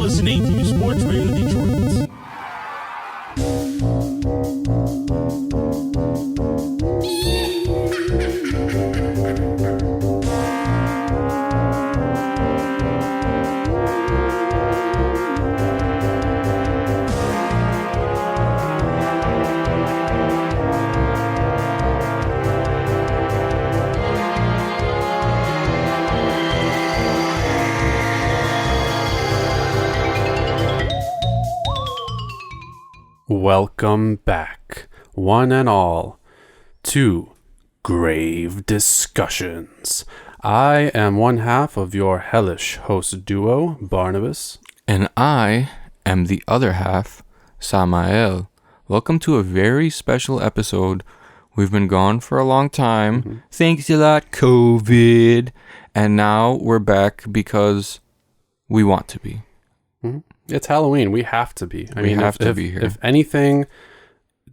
listening to Sports Radio Detroit. Welcome back, one and all, to Grave Discussions. I am one half of your hellish host duo, Barnabas. And I am the other half, Samael. Welcome to a very special episode. We've been gone for a long time. Mm-hmm. Thanks a lot, COVID. And now we're back because we want to be. Mm-hmm. It's Halloween. We have to be. We have to be here. If anything,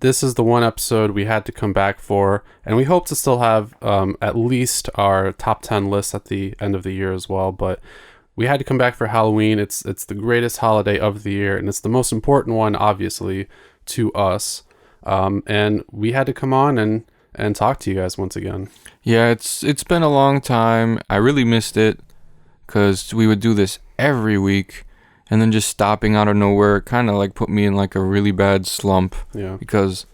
this is the one episode we had to come back for, and we hope to still have at least our top 10 list at the end of the year as well. But we had to come back for Halloween. It's the greatest holiday of the year, and it's the most important one, obviously, to us. And we had to come on and talk to you guys once again. Yeah, it's been a long time. I really missed it because we would do this every week. And then just stopping out of nowhere kind of like put me in like a really bad slump. Yeah. Because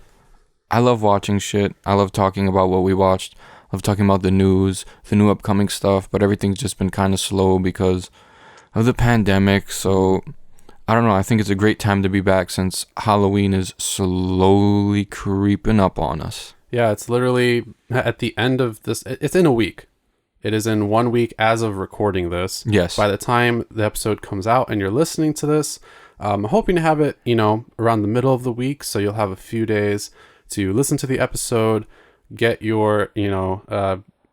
I love watching shit. I love talking about what we watched. I love talking about the news, the new upcoming stuff. But everything's just been kind of slow because of the pandemic. So I don't know. I think it's a great time to be back since Halloween is slowly creeping up on us. Yeah, it's literally at the end of this. It's in a week. It is in 1 week as of recording this. Yes. By the time the episode comes out and you're listening to this, I'm hoping to have it, around the middle of the week. So you'll have a few days to listen to the episode, get your,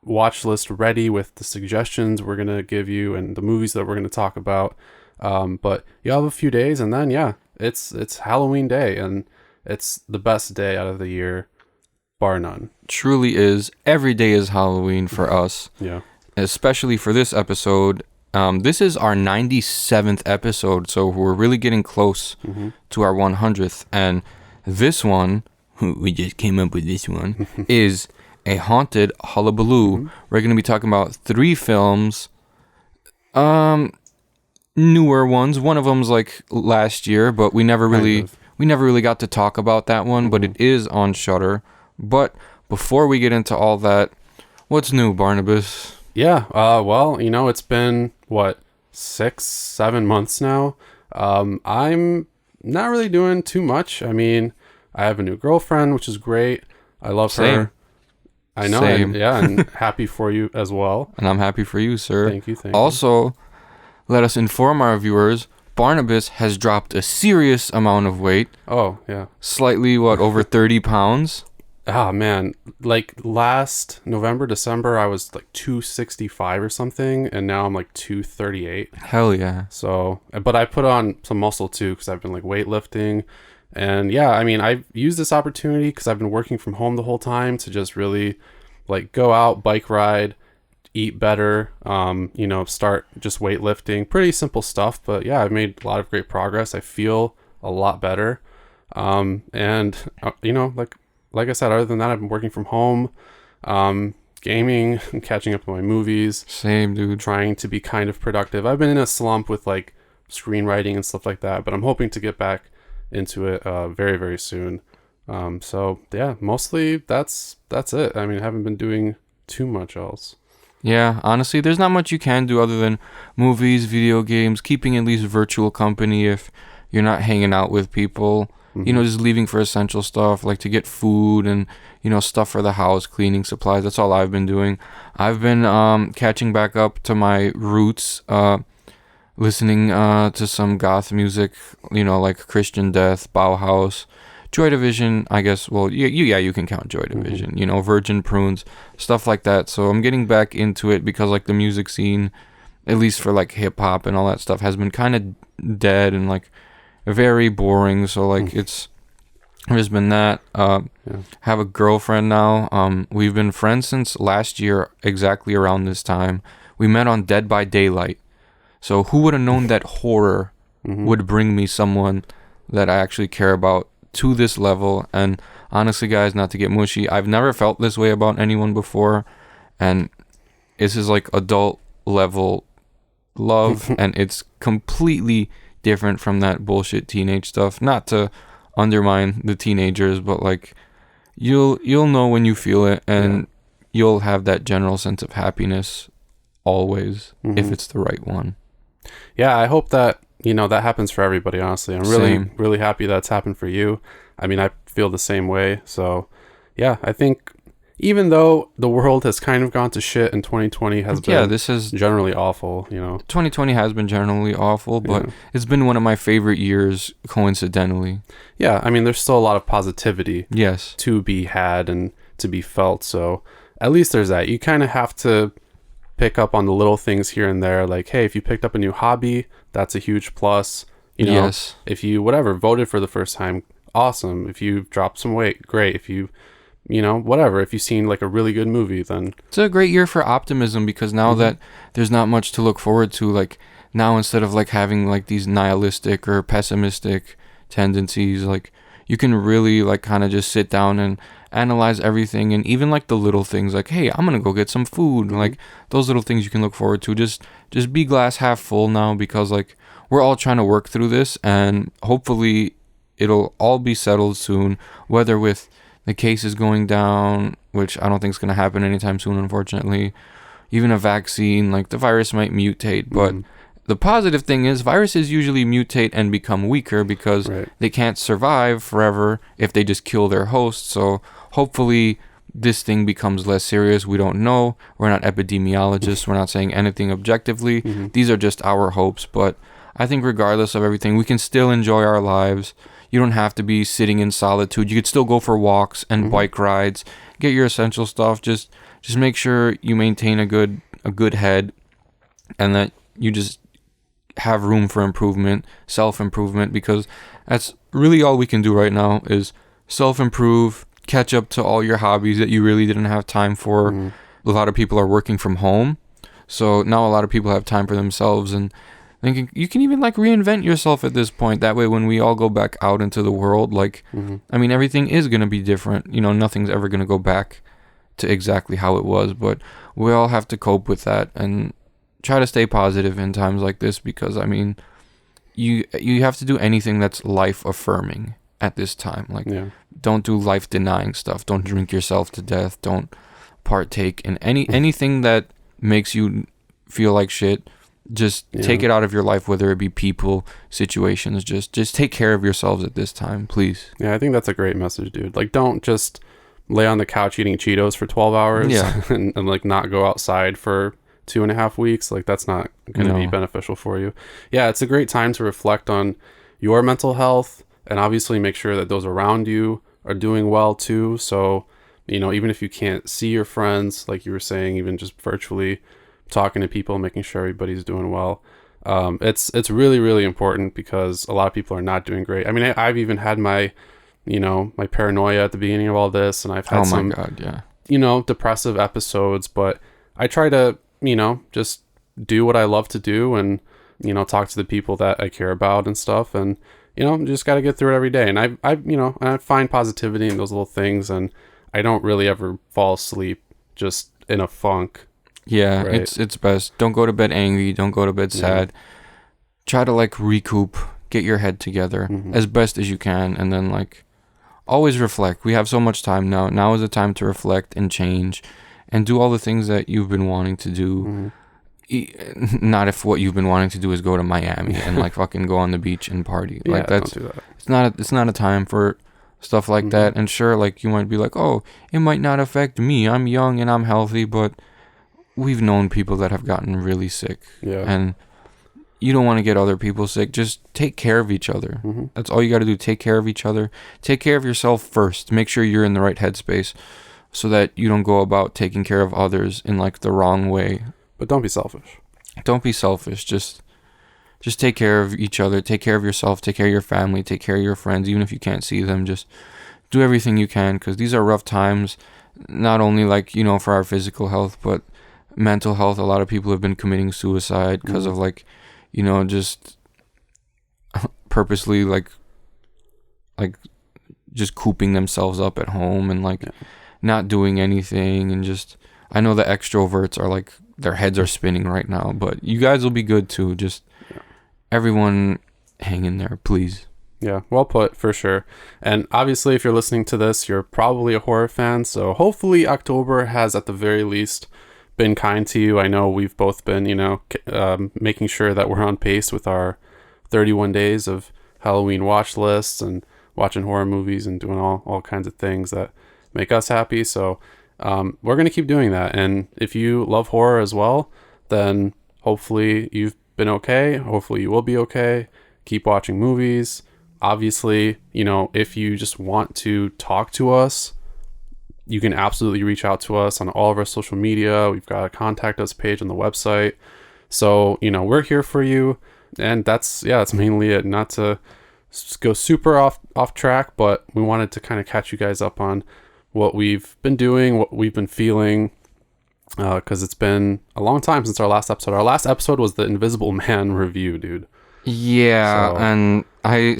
watch list ready with the suggestions we're going to give you and the movies that we're going to talk about. But you'll have a few days and then, it's Halloween day and it's the best day out of the year. Bar none. Truly is. Every day is Halloween for us. Yeah. Especially for this episode. This is our 97th episode, so we're really getting close to our 100th. And this one, we just came up with this one, is a haunted Hullabaloo. Mm-hmm. We're going to be talking about 3 films. Newer ones. One of them's like last year, but we never really got to talk about that one, but it is on Shudder. But before we get into all that, what's new, Barnabas? Yeah, well, it's been, 6-7 months now. I'm not really doing too much. I mean, I have a new girlfriend, which is great. I love her. I know. And happy for you as well. And I'm happy for you, sir. Thank you. Also, let us inform our viewers, Barnabas has dropped a serious amount of weight. Oh, yeah. Slightly, over 30 pounds? Ah, man, like last November, December, I was like 265 or something, and now I'm like 238. Hell yeah. So, but I put on some muscle too, because I've been like weightlifting. And yeah, I mean, I've used this opportunity because I've been working from home the whole time to just really like go out, bike ride, eat better, start just weightlifting. Pretty simple stuff, but yeah, I've made a lot of great progress. I feel a lot better. Like I said, other than that, I've been working from home, gaming, and catching up on my movies. Same, dude. Trying to be kind of productive. I've been in a slump with like screenwriting and stuff like that, but I'm hoping to get back into it very, very soon. So yeah, mostly that's it. I mean, I haven't been doing too much else. Yeah, honestly, there's not much you can do other than movies, video games, keeping at least virtual company if you're not hanging out with people. Just leaving for essential stuff, like to get food and, stuff for the house, cleaning supplies. That's all I've been doing. I've been catching back up to my roots, listening to some goth music, like Christian Death, Bauhaus, Joy Division, I guess. Well, you can count Joy Division, Virgin Prunes, stuff like that. So I'm getting back into it because, like, the music scene, at least for, like, hip-hop and all that stuff, has been kind of dead and, like, very boring. So like there's been that. Have a girlfriend now. We've been friends since last year, exactly around this time. We met on Dead by Daylight. So who would have known that horror would bring me someone that I actually care about to this level. And honestly, guys, not to get mushy, I've never felt this way about anyone before, and this is like adult level love, and it's completely different from that bullshit teenage stuff. Not to undermine the teenagers, but like you'll know when you feel it, and you'll have that general sense of happiness always if it's the right one. Yeah, I hope that that happens for everybody. Honestly, I'm really happy that's happened for you. I mean, I feel the same way. So yeah, I think even though the world has kind of gone to shit and 2020 has been this is generally awful, 2020 has been generally awful, but it's been one of my favorite years coincidentally. Yeah, I mean, there's still a lot of positivity yes to be had and to be felt. So at least there's that. You kind of have to pick up on the little things here and there. Like, hey, if you picked up a new hobby, that's a huge plus. Yes. If you voted for the first time, awesome. If you dropped some weight, great. If you whatever, if you've seen like a really good movie, then it's a great year for optimism, because now that there's not much to look forward to, like now instead of like having like these nihilistic or pessimistic tendencies, like you can really like kind of just sit down and analyze everything, and even like the little things like, hey, I'm gonna go get some food, like those little things you can look forward to. Just be glass half full now, because like we're all trying to work through this, and hopefully it'll all be settled soon, whether with the cases going down, which I don't think is going to happen anytime soon, unfortunately. Even a vaccine, like the virus might mutate, but the positive thing is viruses usually mutate and become weaker because they can't survive forever if they just kill their host. So hopefully this thing becomes less serious. We don't know. We're not epidemiologists. We're not saying anything objectively. These are just our hopes. But I think regardless of everything, we can still enjoy our lives. You don't have to be sitting in solitude. You could still go for walks and bike rides. Get your essential stuff. Just make sure you maintain a good head, and that you just have room for improvement, self-improvement, because that's really all we can do right now is self-improve, catch up to all your hobbies that you really didn't have time for. A lot of people are working from home, so now a lot of people have time for themselves, and thinking you can even like reinvent yourself at this point. That way when we all go back out into the world, like I mean, everything is going to be different. Nothing's ever going to go back to exactly how it was, but we all have to cope with that and try to stay positive in times like this, because I mean, you have to do anything that's life affirming at this time. Like don't do life denying stuff. Don't drink yourself to death. Don't partake in anything that makes you feel like shit. Just take it out of your life, whether it be people, situations. Just take care of yourselves at this time, please. Yeah, I think that's a great message, dude. Like, don't just lay on the couch eating Cheetos for 12 hours and like not go outside for 2.5 weeks. Like, that's not going to be beneficial for you. Yeah, it's a great time to reflect on your mental health, and obviously make sure that those around you are doing well too. So, even if you can't see your friends, like you were saying, even just virtually talking to people, making sure everybody's doing well. It's really, really important, because a lot of people are not doing great. I mean, I've even had my paranoia at the beginning of all this, and I've had some depressive episodes, but I try to, just do what I love to do, and, talk to the people that I care about and stuff. And, just got to get through it every day. And I find positivity in those little things, and I don't really ever fall asleep just in a funk. Yeah, right? It's best. Don't go to bed angry. Don't go to bed sad. Try to like recoup, get your head together as best as you can, and then like always reflect. We have so much time now. Now is the time to reflect and change and do all the things that you've been wanting to do. Not if what you've been wanting to do is go to Miami and like fucking go on the beach and party. Like don't do that. It's not a time for stuff like that. And sure, like you might be like, oh, it might not affect me. I'm young and I'm healthy, but we've known people that have gotten really sick, and you don't want to get other people sick. Just take care of each other. That's all you got to do. Take care of each other. Take care of yourself first. Make sure you're in the right headspace, so that you don't go about taking care of others in like the wrong way. But don't be selfish. Don't be selfish. Just take care of each other. Take care of yourself. Take care of your family. Take care of your friends, even if you can't see them. Just do everything you can, because these are rough times. Not only like for our physical health, but mental health. A lot of people have been committing suicide because of like just purposely like just cooping themselves up at home and like not doing anything, and just I know the extroverts are like their heads are spinning right now, but you guys will be good too. Just everyone hang in there, please. Yeah, well put, for sure. And obviously, if you're listening to this, you're probably a horror fan, so hopefully October has at the very least been kind to you. I know we've both been, making sure that we're on pace with our 31 days of Halloween watch lists and watching horror movies and doing all kinds of things that make us happy. So we're going to keep doing that. And if you love horror as well, then hopefully you've been okay. Hopefully you will be okay. Keep watching movies. Obviously, if you just want to talk to us, you can absolutely reach out to us on all of our social media. We've got a contact us page on the website. So, we're here for you. And that's mainly it. Not to go super off track, but we wanted to kind of catch you guys up on what we've been doing, what we've been feeling, because it's been a long time since our last episode. Our last episode was the Invisible Man review, dude. Yeah, so. And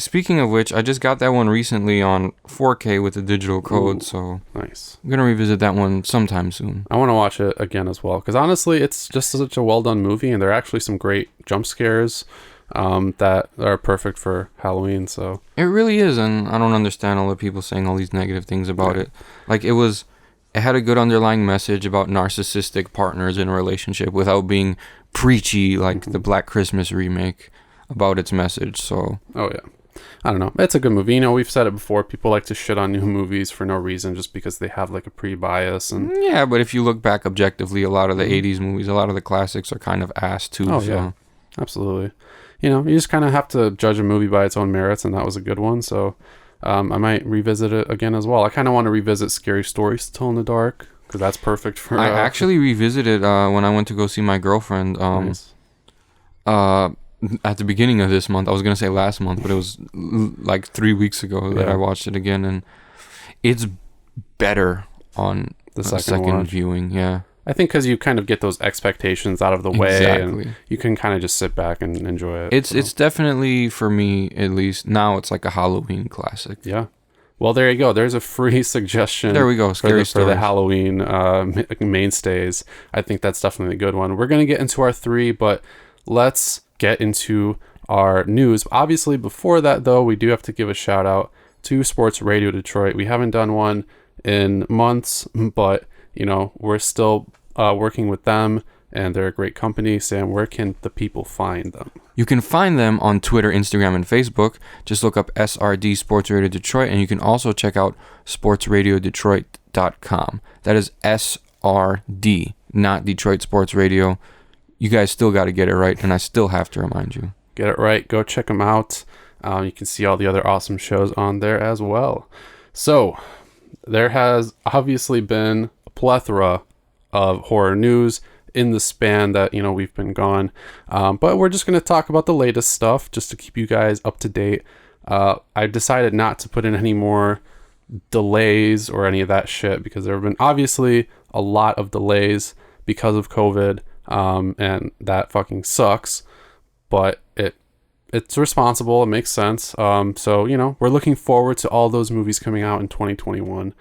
speaking of which, I just got that one recently on 4K with the digital code, so nice. I'm gonna revisit that one sometime soon. I want to watch it again as well, because honestly, it's just such a well done movie, and there are actually some great jump scares that are perfect for Halloween. So it really is, and I don't understand all the people saying all these negative things about it. Like it had a good underlying message about narcissistic partners in a relationship without being preachy like the Black Christmas remake about its message. So I don't know, it's a good movie. We've said it before, people like to shit on new movies for no reason just because they have like a pre-bias. And yeah, but if you look back objectively, a lot of the 80s movies, a lot of the classics are kind of ass too. Yeah, absolutely. You just kind of have to judge a movie by its own merits, and that was a good one. So I might revisit it again as well. I kind of want to revisit Scary Stories to Tell in the Dark, because that's perfect for I actually revisited when I went to go see my girlfriend nice. At the beginning of this month. I was gonna say last month, but it was like 3 weeks ago that I watched it again, and it's better on the second viewing. Yeah, I think because you kind of get those expectations out of the way, and you can kind of just sit back and enjoy it. It's definitely, for me at least now, it's like a Halloween classic. Yeah. Well, there you go. There's a free suggestion. There we go. Scary for the Halloween mainstays. I think that's definitely a good one. We're gonna get into our 3, but let's get into our news. Obviously, before that, though, we do have to give a shout out to Sports Radio Detroit. We haven't done one in months, but we're still working with them, and they're a great company. Sam, where can the people find them? You can find them on Twitter, Instagram, and Facebook. Just look up SRD Sports Radio Detroit, and you can also check out sportsradiodetroit.com. That is SRD, not Detroit Sports Radio. You guys still got to get it right, and I still have to remind you. Get it right. Go check them out. You can see all the other awesome shows on there as well. So, there has obviously been a plethora of horror news in the span that, we've been gone. But we're just going to talk about the latest stuff just to keep you guys up to date. I decided not to put in any more delays or any of that shit, because there have been obviously a lot of delays because of COVID. And that fucking sucks, but it's responsible. It makes sense. So, we're looking forward to all those movies coming out in 2021.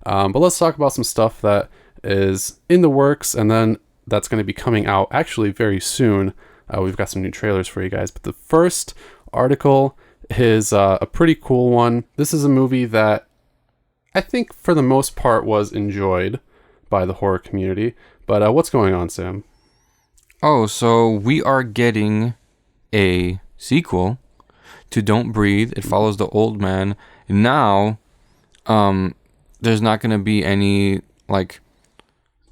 But let's talk about some stuff that is in the works, and then that's going to be coming out actually very soon. We've got some new trailers for you guys, but the first article is a pretty cool one. This is a movie that I think for the most part was enjoyed by the horror community, but what's going on, Sam? Oh, so we are getting a sequel to Don't Breathe. It follows the old man. Now, there's not going to be any,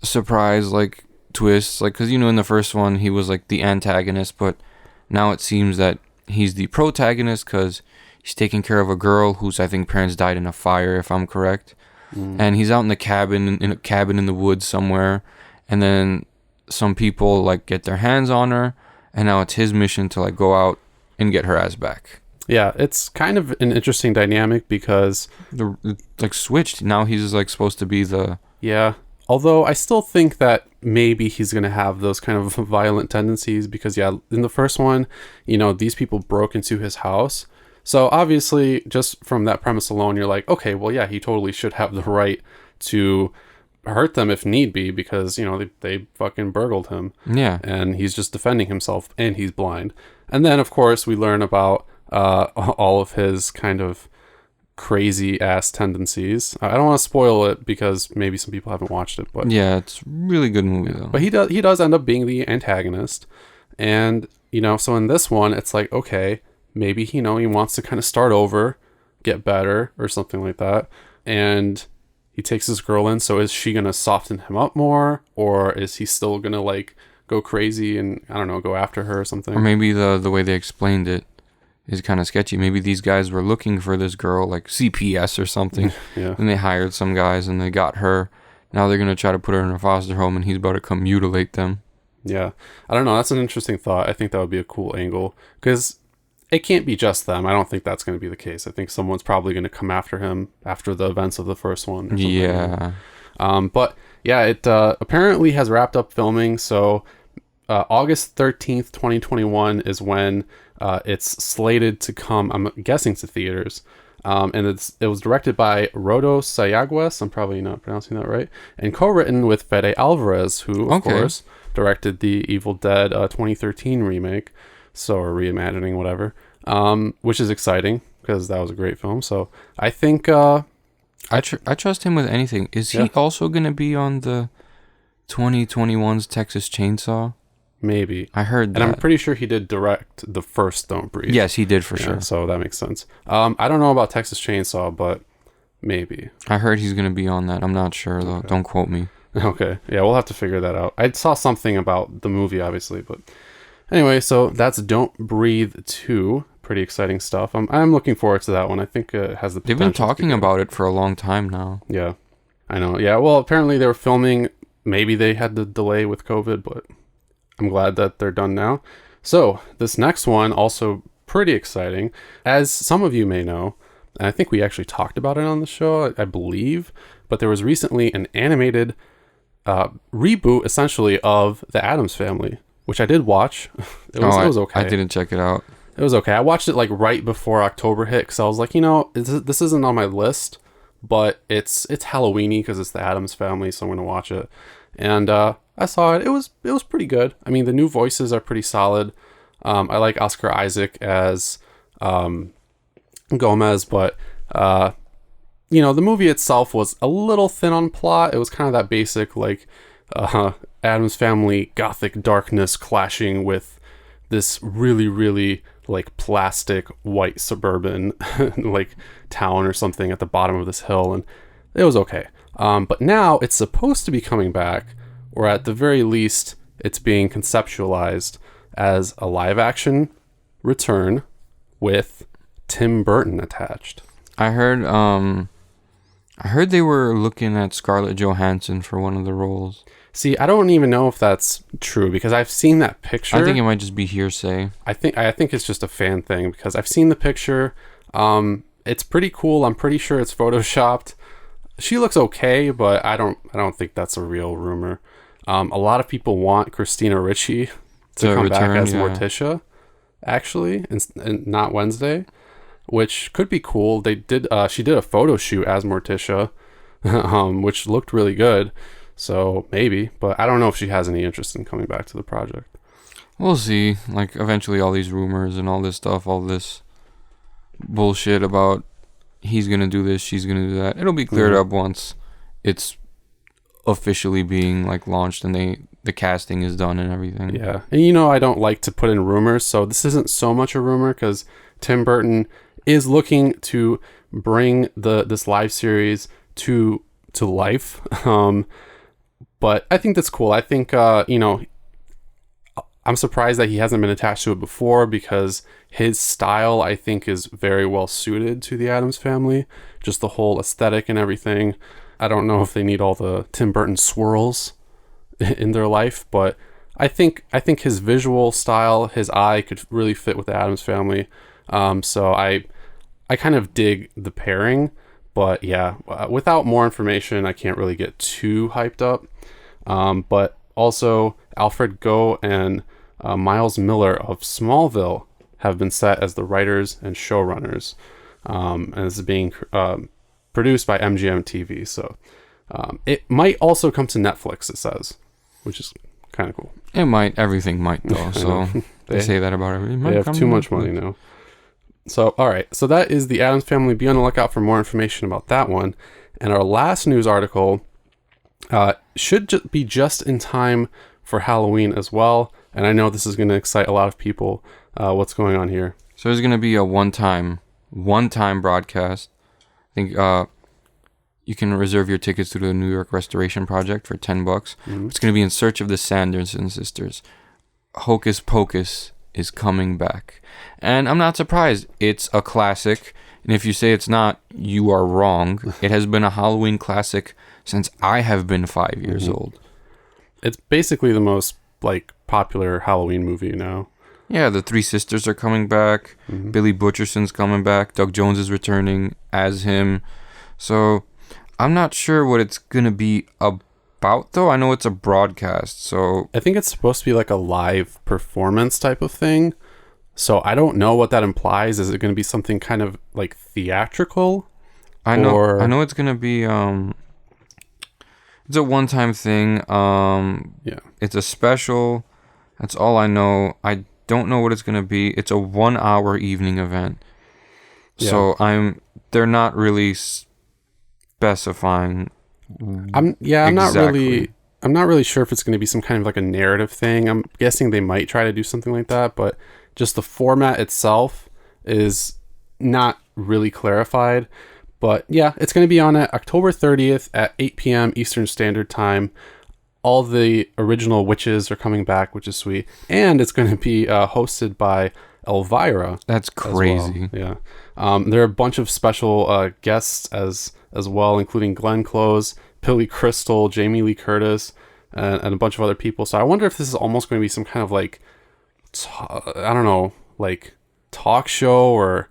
surprise, twists. Because, in the first one, he was, the antagonist. But now it seems that he's the protagonist because he's taking care of a girl whose, I think, parents died in a fire, if I'm correct. And he's out in a cabin in the woods somewhere. And then some people get their hands on her, and now it's his mission to go out and get her ass back. Yeah, it's kind of an interesting dynamic because switched. Now he's supposed to be the although I still think that maybe he's gonna have those kind of violent tendencies, because in the first one, these people broke into his house, So obviously, just from that premise alone, you're like, okay, well, yeah, he totally should have the right to hurt them if need be, because, you know, they fucking burgled him. Yeah. And he's just defending himself, and he's blind. And then, of course, we learn about all of his kind of crazy ass tendencies. I don't want to spoil it because maybe some people haven't watched it, but Yeah, it's a really good movie though. but he does end up being the antagonist. And, you know, so in this one, it's like, okay, maybe, you know, he wants to kind of start over, get better, or something like that. And he takes this girl in, so is she going to soften him up more? Or is he still going to, like, go crazy and, I don't know, go after her or something? Or maybe the way they explained it is kind of sketchy. Maybe these guys were looking for this girl, like CPS or something. Yeah. And they hired some guys and they got her. Now they're going to try to put her in a foster home and he's about to come mutilate them. Yeah. I don't know. That's an interesting thought. I think that would be a cool angle. Because it can't be just them. I don't think that's going to be the case. I think someone's probably going to come after him after the events of the first one. Or something. Yeah. But yeah, it apparently has wrapped up filming. So August 13th, 2021 is when it's slated to come, I'm guessing, to theaters. And it was directed by Rodo Sayagues, I'm probably not pronouncing that right, and co-written with Fede Alvarez, who, of course, directed the Evil Dead 2013 remake, or reimagining, whatever, which is exciting, because that was a great film. So I think... I trust him with anything. Is he also going to be on the 2021's Texas Chainsaw? Maybe. I heard that. And I'm pretty sure he did direct the first Don't Breathe. Yes, he did for sure. So that makes sense. I don't know about Texas Chainsaw, but maybe. I heard he's going to be on that. I'm not sure, though. Don't quote me. Okay. Yeah, we'll have to figure that out. I saw something about the movie, obviously, but... Anyway, so that's Don't Breathe 2. Pretty exciting stuff. I'm looking forward to that one. I think it has the potential. They've been talking about it for a long time now. Yeah, I know. Yeah, well, apparently they were filming. Maybe they had the delay with COVID, but I'm glad that they're done now. So this next one, also pretty exciting. As some of you may know, and I think we actually talked about it on the show, I believe, but there was recently an animated reboot, essentially, of The Addams Family, which I did watch. It was okay. I didn't check it out. It was okay. I watched it like right before October hit, because I was like, you know, this isn't on my list, but it's Halloweeny because it's The Addams Family, so I'm gonna watch it. And I saw it. It was pretty good. I mean, the new voices are pretty solid. I like Oscar Isaac as Gomez, but you know, the movie itself was a little thin on plot. It was kind of that basic, like, Addams Family gothic darkness clashing with this really, really, like, plastic white suburban like town or something at the bottom of this hill, and it was okay. But now it's supposed to be coming back, or at the very least it's being conceptualized as a live action return with Tim Burton attached. I heard they were looking at Scarlett Johansson for one of the roles. See, I don't even know if that's true, because I've seen that picture. I think it might just be hearsay. I think it's just a fan thing, because I've seen the picture. It's pretty cool. I'm pretty sure it's photoshopped. She looks okay, but I don't think that's a real rumor. A lot of people want Christina Ricci to come back as Morticia, actually, and not Wednesday, which could be cool. She did a photo shoot as Morticia, which looked really good. So maybe, but I don't know if she has any interest in coming back to the project. We'll see. Like, eventually all these rumors and all this stuff, all this bullshit about he's going to do this, she's going to do that, it'll be cleared up once it's officially being, like, launched and the casting is done and everything. Yeah. And you know, I don't like to put in rumors, so this isn't so much a rumor, because Tim Burton is looking to bring this live series to life. But I think that's cool. I think, you know, I'm surprised that he hasn't been attached to it before, because his style, I think, is very well suited to the Addams Family. Just the whole aesthetic and everything. I don't know if they need all the Tim Burton swirls in their life, but I think his visual style, his eye could really fit with the Addams Family. So I kind of dig the pairing, but yeah, without more information, I can't really get too hyped up. But also Alfred Goh and Miles Miller of Smallville have been set as the writers and showrunners. And this is being produced by MGM TV. So it might also come to Netflix, it says, which is kind of cool. It might. Everything might, though. So they say that about everything. They have too much money now. So, all right. So that is the Addams Family. Be on the lookout for more information about that one. And our last news article should be just in time for Halloween as well. And I know this is going to excite a lot of people. What's going on here? So there's going to be a one-time broadcast. I think you can reserve your tickets through the New York Restoration Project for $10. Mm-hmm. It's going to be In Search of the Sanderson Sisters. Hocus Pocus is coming back. And I'm not surprised. It's a classic. And if you say it's not, you are wrong. It has been a Halloween classic since I have been 5 years old. It's basically the most popular Halloween movie now. Yeah, the three sisters are coming back. Mm-hmm. Billy Butcherson's coming back. Doug Jones is returning as him. So I'm not sure what it's going to be about, though. I know it's a broadcast, so I think it's supposed to be like a live performance type of thing. So I don't know what that implies. Is it going to be something kind of like theatrical? I know it's going to be it's a one-time thing. Yeah. It's a special. That's all I know. I don't know what it's going to be. It's a 1-hour evening event. Yeah. So they're not really specifying. I'm not really sure if it's going to be some kind of like a narrative thing. I'm guessing they might try to do something like that, but just the format itself is not really clarified. But yeah, it's going to be on October 30th at 8 p.m. Eastern Standard Time. All the original witches are coming back, which is sweet. And it's going to be hosted by Elvira. That's crazy. Well. Yeah. There are a bunch of special guests as well, including Glenn Close, Billy Crystal, Jamie Lee Curtis, and a bunch of other people. So I wonder if this is almost going to be some kind of talk show or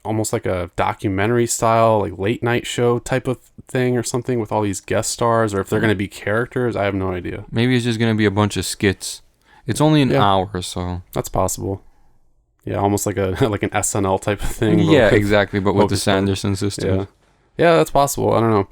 almost like a documentary style, late night show type of thing or something with all these guest stars, or if they're going to be characters. I have no idea. Maybe it's just going to be a bunch of skits. It's only an hour, so that's possible. Yeah, almost like an SNL type of thing. Yeah, exactly, but with the Sanderson sisters. Yeah, that's possible. I don't know.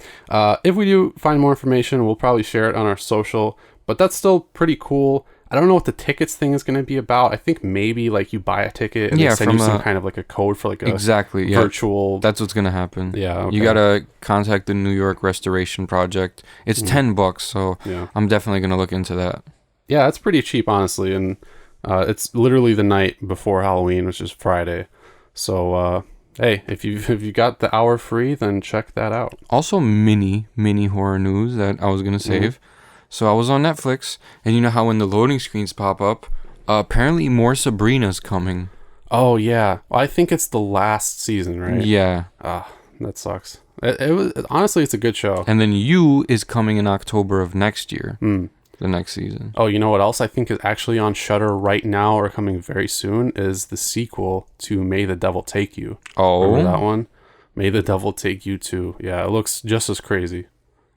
If we do find more information, we'll probably share it on our social, but that's still pretty cool. I don't know what the tickets thing is going to be about. I think maybe you buy a ticket and they send you some kind of a code for a virtual. That's what's going to happen. Yeah. Okay. You got to contact the New York Restoration Project. It's $10, so I'm definitely going to look into that. Yeah, it's pretty cheap, honestly. And it's literally the night before Halloween, which is Friday. So, hey, if you got the hour free, then check that out. Also, mini horror news that I was going to save. Mm-hmm. So I was on Netflix, and you know how when the loading screens pop up, apparently more Sabrina's coming. Oh, yeah. Well, I think it's the last season, right? Yeah. That sucks. It was honestly, it's a good show. And then You is coming in October of next year. The next season. Oh, you know what else I think is actually on Shudder right now or coming very soon is the sequel to May the Devil Take You. Oh. Remember that one? May the Devil Take You 2. Yeah, it looks just as crazy,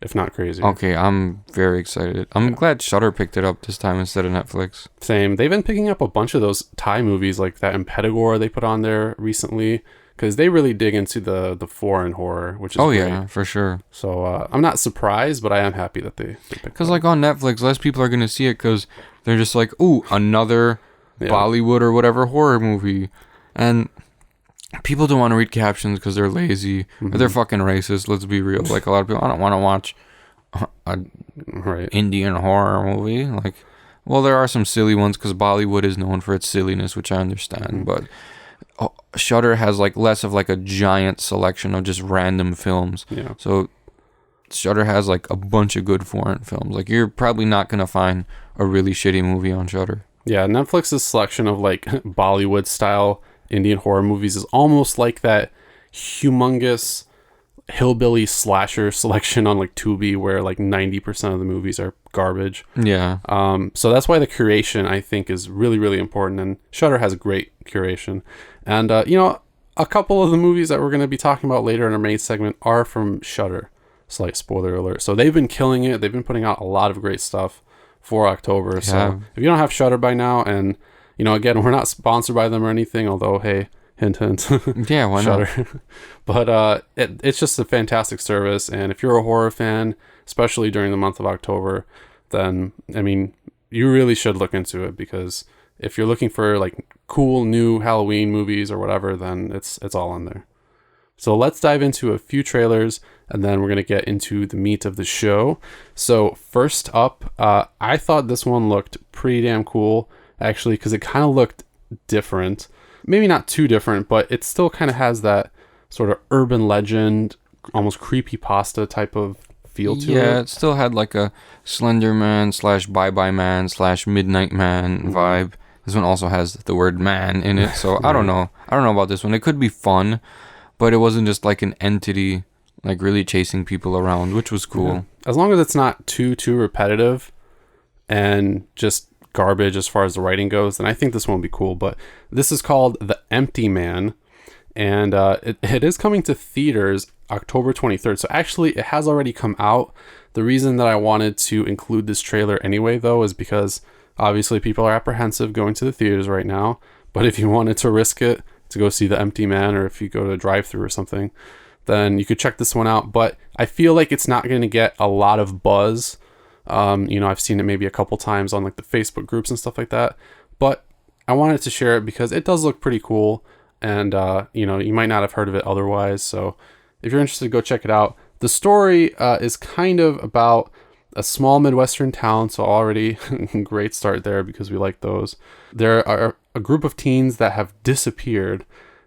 if not crazier. Okay, I'm very excited. I'm glad Shudder picked it up this time instead of Netflix. Same. They've been picking up a bunch of those Thai movies like that Impedagore they put on there recently, because they really dig into the foreign horror, which is great. Yeah, for sure. So I'm not surprised, but I am happy that they picked it up. Because on Netflix, less people are going to see it because they're just like, ooh, another Bollywood or whatever horror movie. And people don't want to read captions because they're lazy. Mm-hmm. Or they're fucking racist, let's be real. A lot of people, I don't want to watch a Indian horror movie. Well, there are some silly ones because Bollywood is known for its silliness, which I understand. Mm-hmm. But Shudder has less of a giant selection of just random films. Yeah. So Shudder has a bunch of good foreign films. You're probably not going to find a really shitty movie on Shudder. Yeah, Netflix's selection of Bollywood style Indian horror movies is almost like that humongous hillbilly slasher selection on Tubi where 90% of the movies are garbage. Yeah. So that's why the curation I think is really, really important, and Shudder has a great curation. And a couple of the movies that we're going to be talking about later in our main segment are from Shudder. Slight spoiler alert. So they've been killing it. They've been putting out a lot of great stuff for October. Yeah. So if you don't have Shudder by now and again, we're not sponsored by them or anything, although, hey, hint, hint. Yeah, why not? But it's just a fantastic service. And if you're a horror fan, especially during the month of October, then, I mean, you really should look into it, because if you're looking for like cool new Halloween movies or whatever, then it's all in there. So let's dive into a few trailers, and then we're going to get into the meat of the show. So first up, I thought this one looked pretty damn cool, actually, because it kind of looked different. Maybe not too different, but it still kind of has that sort of urban legend, almost creepypasta type of feel to it. Yeah, it still had like a Slender Man / Bye Bye Man / Midnight Man vibe. This one also has the word man in it, so I don't know. I don't know about this one. It could be fun, but it wasn't just like an entity like really chasing people around, which was cool. Yeah. As long as it's not too repetitive and just garbage as far as the writing goes, then I think this one will be cool. But this is called The Empty Man, and it is coming to theaters October 23rd. So actually it has already come out. The reason that I wanted to include this trailer anyway, though, is because obviously people are apprehensive going to the theaters right now. But if you wanted to risk it to go see The Empty Man, or if you go to a drive-thru or something, then you could check this one out. But I feel like it's not going to get a lot of buzz. I've seen it maybe a couple times on like the Facebook groups and stuff like that. But I wanted to share it because it does look pretty cool. And, you might not have heard of it otherwise. So if you're interested, go check it out. The story is kind of about a small Midwestern town. So already great start there, because we like those. There are a group of teens that have disappeared.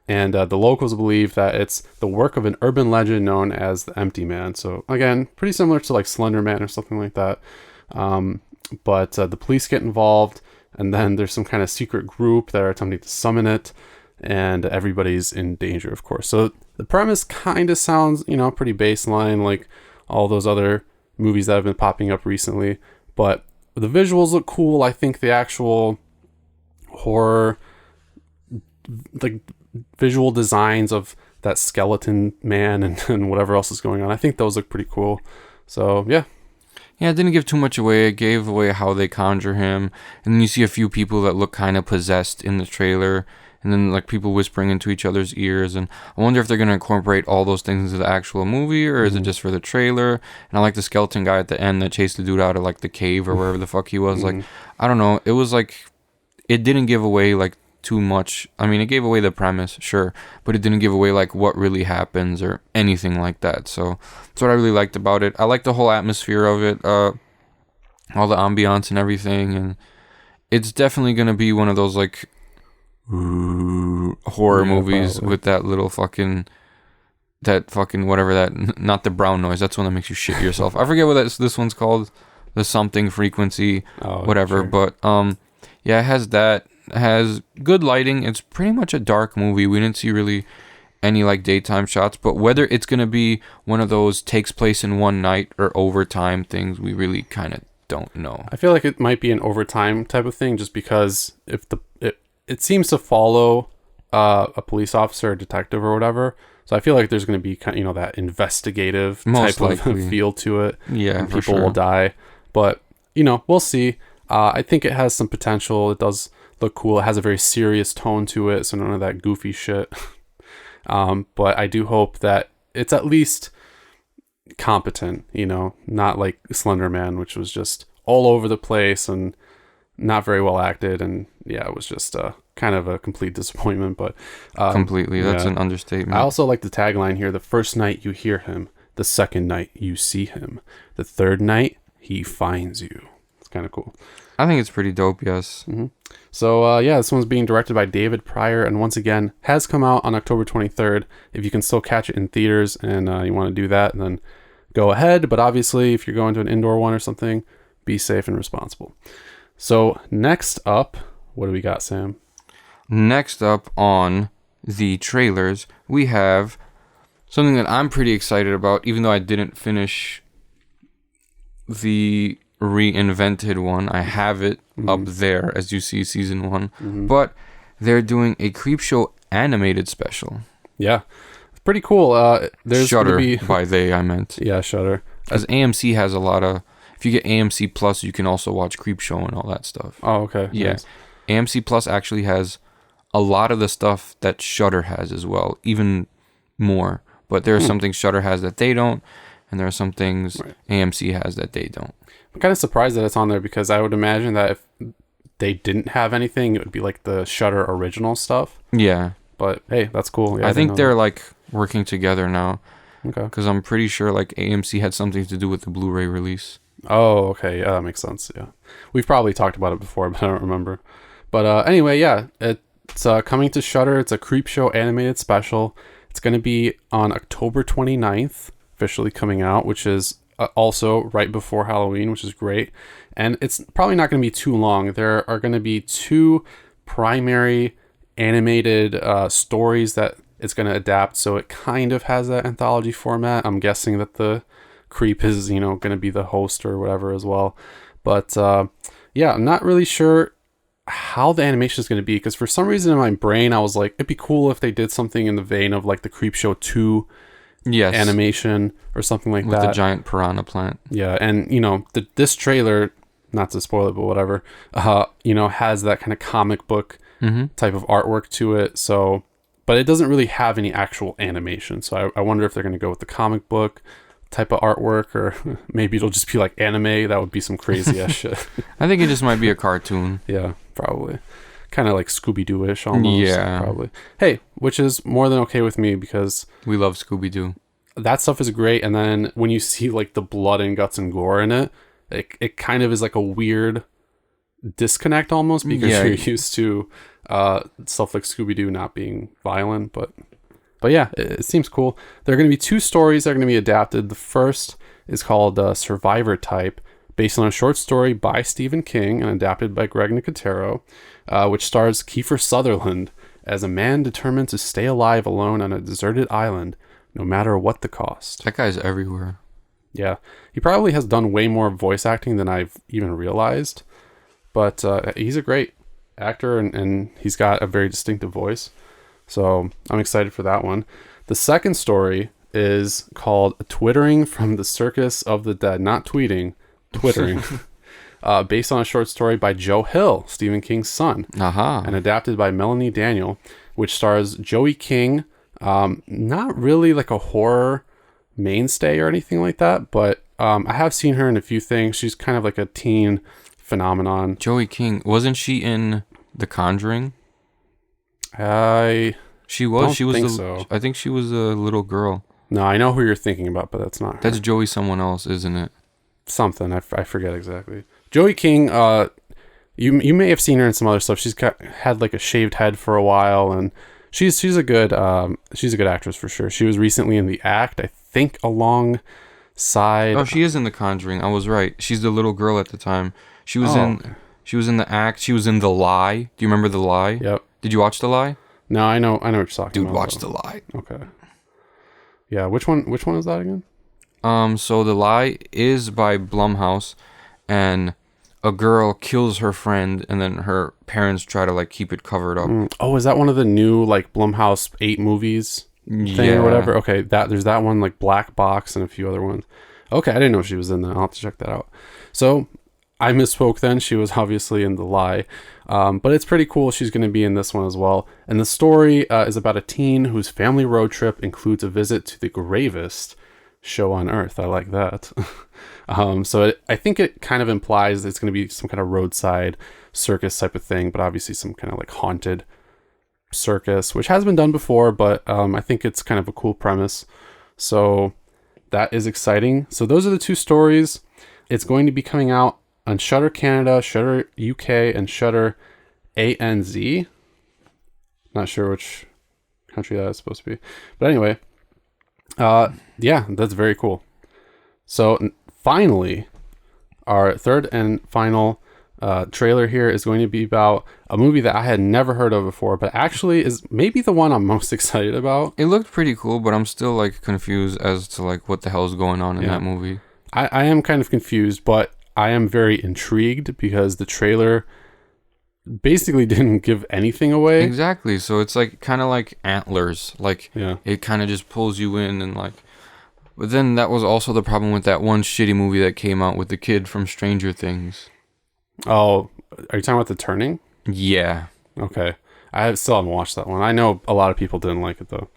And the locals believe that it's the work of an urban legend known as the Empty Man. So again, pretty similar to like Slender Man or something like that. But the police get involved, and then there's some kind of secret group that are attempting to summon it, and everybody's in danger, of course. So the premise kind of sounds, pretty baseline, like all those other movies that have been popping up recently. But the visuals look cool. I think the actual horror, like visual designs of that skeleton man and whatever else is going on, I think those look pretty cool. So yeah, it didn't give too much away. It gave away how they conjure him, and then you see a few people that look kind of possessed in the trailer, and then like people whispering into each other's ears. And I wonder if they're going to incorporate all those things into the actual movie, or is it just for the trailer? And I like the skeleton guy at the end that chased the dude out of like the cave or wherever the fuck he was. Like, I don't know, it was like, it didn't give away like too much. I mean, it gave away the premise, sure, but it didn't give away like what really happens or anything like that. So that's what I really liked about it. I like the whole atmosphere of it, all the ambiance and everything, and it's definitely gonna be one of those like horror movies, probably, with that little fucking whatever that, not the brown noise, that's one that makes you shit yourself. I forget what this one's called, the something frequency, whatever, sure. But yeah, it has that. It has good lighting. It's pretty much a dark movie. We didn't see really any like daytime shots, but whether it's gonna be one of those takes place in one night or overtime things, we really kind of don't know. I feel like it might be an overtime type of thing, just because if it seems to follow a police officer or detective or whatever. So I feel like there's going to be that investigative type of feel to it. Yeah, and people for sure. will die, but we'll see. I think it has some potential. It does look cool. It has a very serious tone to it, so none of that goofy shit. But I do hope that it's at least competent, not like Slender Man, which was just all over the place and not very well acted, and yeah, it was just kind of a complete disappointment. But completely, that's an understatement. I also like the tagline here: the first night you hear him, the second night you see him, the third night he finds you. It's kind of cool. I think it's pretty dope, yes. Mm-hmm. So this one's being directed by David Pryor, and once again has come out on October 23rd. If you can still catch it in theaters and you want to do that, then go ahead. But obviously, if you're going to an indoor one or something, be safe and responsible. So next up, what do we got, Sam? Next up on the trailers, we have something that I'm pretty excited about, even though I didn't finish the reinvented one. I have it up there, as you see, season 1. But they're doing a Creepshow animated special. Yeah, it's pretty cool. There's Shudder, by they, I meant. Yeah, Shudder. As AMC has a lot of... If you get AMC Plus, you can also watch Creepshow and all that stuff. Oh, okay. Yeah. Nice. AMC Plus actually has a lot of the stuff that Shudder has as well, even more. But there are some things Shudder has that they don't, and there are some things AMC has that they don't. I'm kind of surprised that it's on there because I would imagine that if they didn't have anything, it would be like the Shudder original stuff. Yeah. But hey, that's cool. Yeah, I think they're like working together now. Okay. Because I'm pretty sure like AMC had something to do with the Blu-ray release. Oh, okay. Yeah, that makes sense. Yeah. We've probably talked about it before, but I don't remember. But anyway, yeah, it's coming to Shudder. It's a Creepshow animated special. It's going to be on October 29th, officially coming out, which is also right before Halloween, which is great. And it's probably not going to be too long. There are going to be 2 primary animated stories that it's going to adapt, so it kind of has that anthology format. I'm guessing that the creep is, going to be the host or whatever as well. But yeah, I'm not really sure how the animation is going to be, because for some reason in my brain I was like, it'd be cool if they did something in the vein of like the Creepshow 2 animation or something like with that. the giant piranha plant. Yeah, and this trailer, not to spoil it, but whatever, has that kind of comic book type of artwork to it. So, but it doesn't really have any actual animation. So I wonder if they're going to go with the comic book type of artwork, or maybe it'll just be like anime. That would be some crazy ass shit. I think it just might be a cartoon. Yeah, probably. Kind of like Scooby-Doo-ish almost. Yeah. Probably. Hey, which is more than okay with me, because we love Scooby-Doo. That stuff is great. And then when you see like the blood and guts and gore in it, it kind of is like a weird disconnect almost, because you're used to stuff like Scooby-Doo not being violent. But yeah, it seems cool. There are going to be 2 stories that are going to be adapted. The first is called Survivor Type, based on a short story by Stephen King and adapted by Greg Nicotero, which stars Kiefer Sutherland as a man determined to stay alive alone on a deserted island, no matter what the cost. That guy's everywhere. Yeah, he probably has done way more voice acting than I've even realized, but he's a great actor, and he's got a very distinctive voice. So I'm excited for that one. The second story is called Twittering from the Circus of the Dead. Not tweeting, twittering. Based on a short story by Joe Hill, Stephen King's son, and adapted by Melanie Daniel, which stars Joey King. Not really like a horror mainstay or anything like that, but I have seen her in a few things. She's kind of like a teen phenomenon. Joey King, wasn't she in The Conjuring? She was. She was. I think she was a little girl. No, I know who you're thinking about, but that's not her. That's Joey someone else, isn't it? Something. I forget exactly. Joey King, you may have seen her in some other stuff. She's had like a shaved head for a while, and she's a good actress for sure. She was recently in The Act, I think, alongside. Oh, she is in The Conjuring. I was right. She's the little girl at the time. She was in. She was in The Act. She was in The Lie. Do you remember The Lie? Yep. Did you watch The Lie? No, I know what you're talking about. Dude, watch The Lie. Okay. Yeah, which one is that again? So The Lie is by Blumhouse, and a girl kills her friend, and then her parents try to like keep it covered up. Oh, is that one of the new like Blumhouse 8 movies thing or whatever? Okay, there's that one, like Black Box, and a few other ones. Okay, I didn't know she was in that. I'll have to check that out. So I misspoke then. She was obviously in The Lie. But it's pretty cool. She's going to be in this one as well. And the story is about a teen whose family road trip includes a visit to the gravest show on Earth. I like that. I think it kind of implies it's going to be some kind of roadside circus type of thing, but obviously some kind of like haunted circus, which has been done before, but I think it's kind of a cool premise. So that is exciting. So those are the 2 stories. It's going to be coming out on Shudder Canada, Shudder UK, and Shudder ANZ. Not sure which country that is supposed to be. But anyway, yeah, that's very cool. So finally, our third and final trailer here is going to be about a movie that I had never heard of before, but actually is maybe the one I'm most excited about. It looked pretty cool, but I'm still like confused as to like what the hell is going on in that movie. I am kind of confused, but I am very intrigued because the trailer basically didn't give anything away. Exactly. So it's like kind of like Antlers. Like it kind of just pulls you in and like. But then that was also the problem with that one shitty movie that came out with the kid from Stranger Things. Oh, are you talking about The Turning? Yeah. Okay. Still haven't watched that one. I know a lot of people didn't like it though.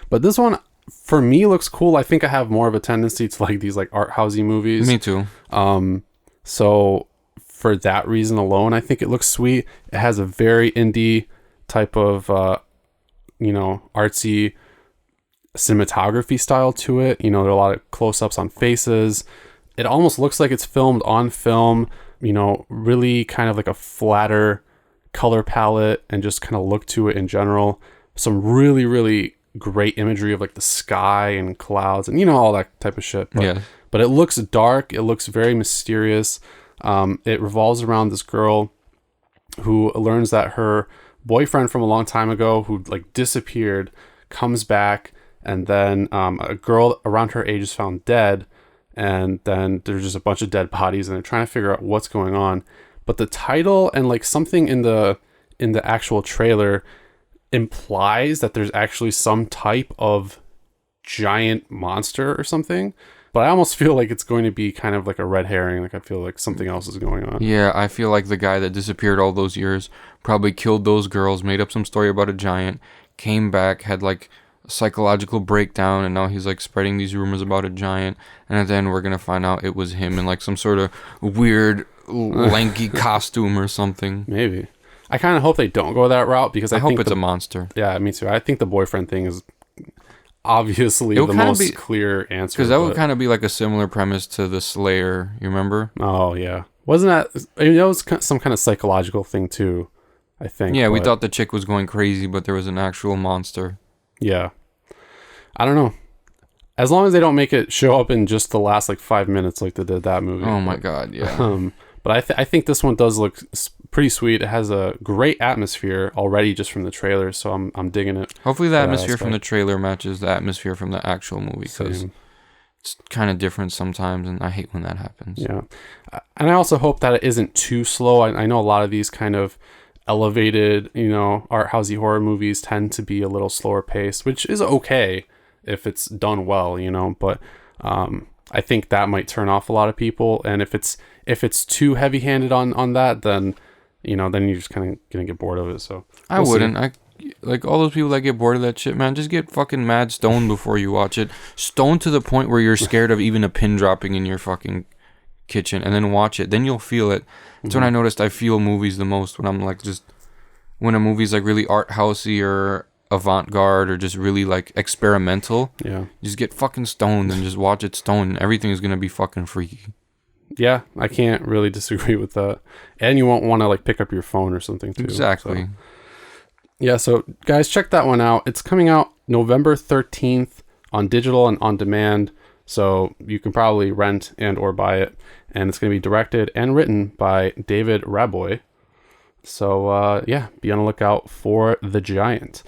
But this one, for me, looks cool. I think I have more of a tendency to like these like art housey movies. Me too. So for that reason alone, I think it looks sweet. It has a very indie type of, artsy cinematography style to it. There are a lot of close-ups on faces. It almost looks like it's filmed on film, really kind of like a flatter color palette and just kind of look to it in general. Some really, really great imagery of like the sky and clouds and all that type of shit. But it looks dark. It looks very mysterious. It revolves around this girl who learns that her boyfriend from a long time ago who like disappeared comes back, and then a girl around her age is found dead, and then there's just a bunch of dead bodies and they're trying to figure out what's going on. But the title and like something in the actual trailer implies that there's actually some type of giant monster or something. But I almost feel like it's going to be kind of like a red herring. Like I feel like something else is going on. Yeah, I feel like the guy that disappeared all those years probably killed those girls, made up some story about a giant, came back, had like a psychological breakdown, and now he's like spreading these rumors about a giant. And then we're going to find out it was him in like some sort of weird lanky costume or something. Maybe. I kind of hope they don't go that route because I hope think it's a monster. Yeah, me too. I think the boyfriend thing is obviously the most clear answer. Because that would kind of be like a similar premise to the Slayer. You remember? Oh, yeah. Wasn't that... that was some kind of psychological thing too, I think. Yeah, we thought the chick was going crazy, but there was an actual monster. Yeah. I don't know. As long as they don't make it show up in just the last like 5 minutes like they did that movie. Oh my god, yeah. But I think this one does look pretty sweet. It has a great atmosphere already just from the trailer, so I'm digging it. Hopefully the atmosphere from the trailer matches the atmosphere from the actual movie, because it's kind of different sometimes, and I hate when that happens. Yeah. And I also hope that it isn't too slow. I know a lot of these kind of elevated, art housey horror movies tend to be a little slower paced, which is okay if it's done well, but I think that might turn off a lot of people. And if it's too heavy-handed on that, then then you're just kind of gonna get bored of it. So I wouldn't. I like all those people that get bored of that shit, man. Just get fucking mad stoned before you watch it. Stoned to the point where you're scared of even a pin dropping in your fucking kitchen, and then watch it. Then you'll feel it. That's when I noticed I feel movies the most, when I'm like when a movie's like really art housey or avant-garde or just really like experimental. Yeah. Just get fucking stoned and just watch it stoned, and everything is gonna be fucking freaky. Yeah, I can't really disagree with that. And you won't want to like pick up your phone or something too. Exactly. So guys, check that one out. It's coming out November 13th on digital and on demand. So you can probably rent and or buy it. And it's going to be directed and written by David Raboy. So be on the lookout for The Giant.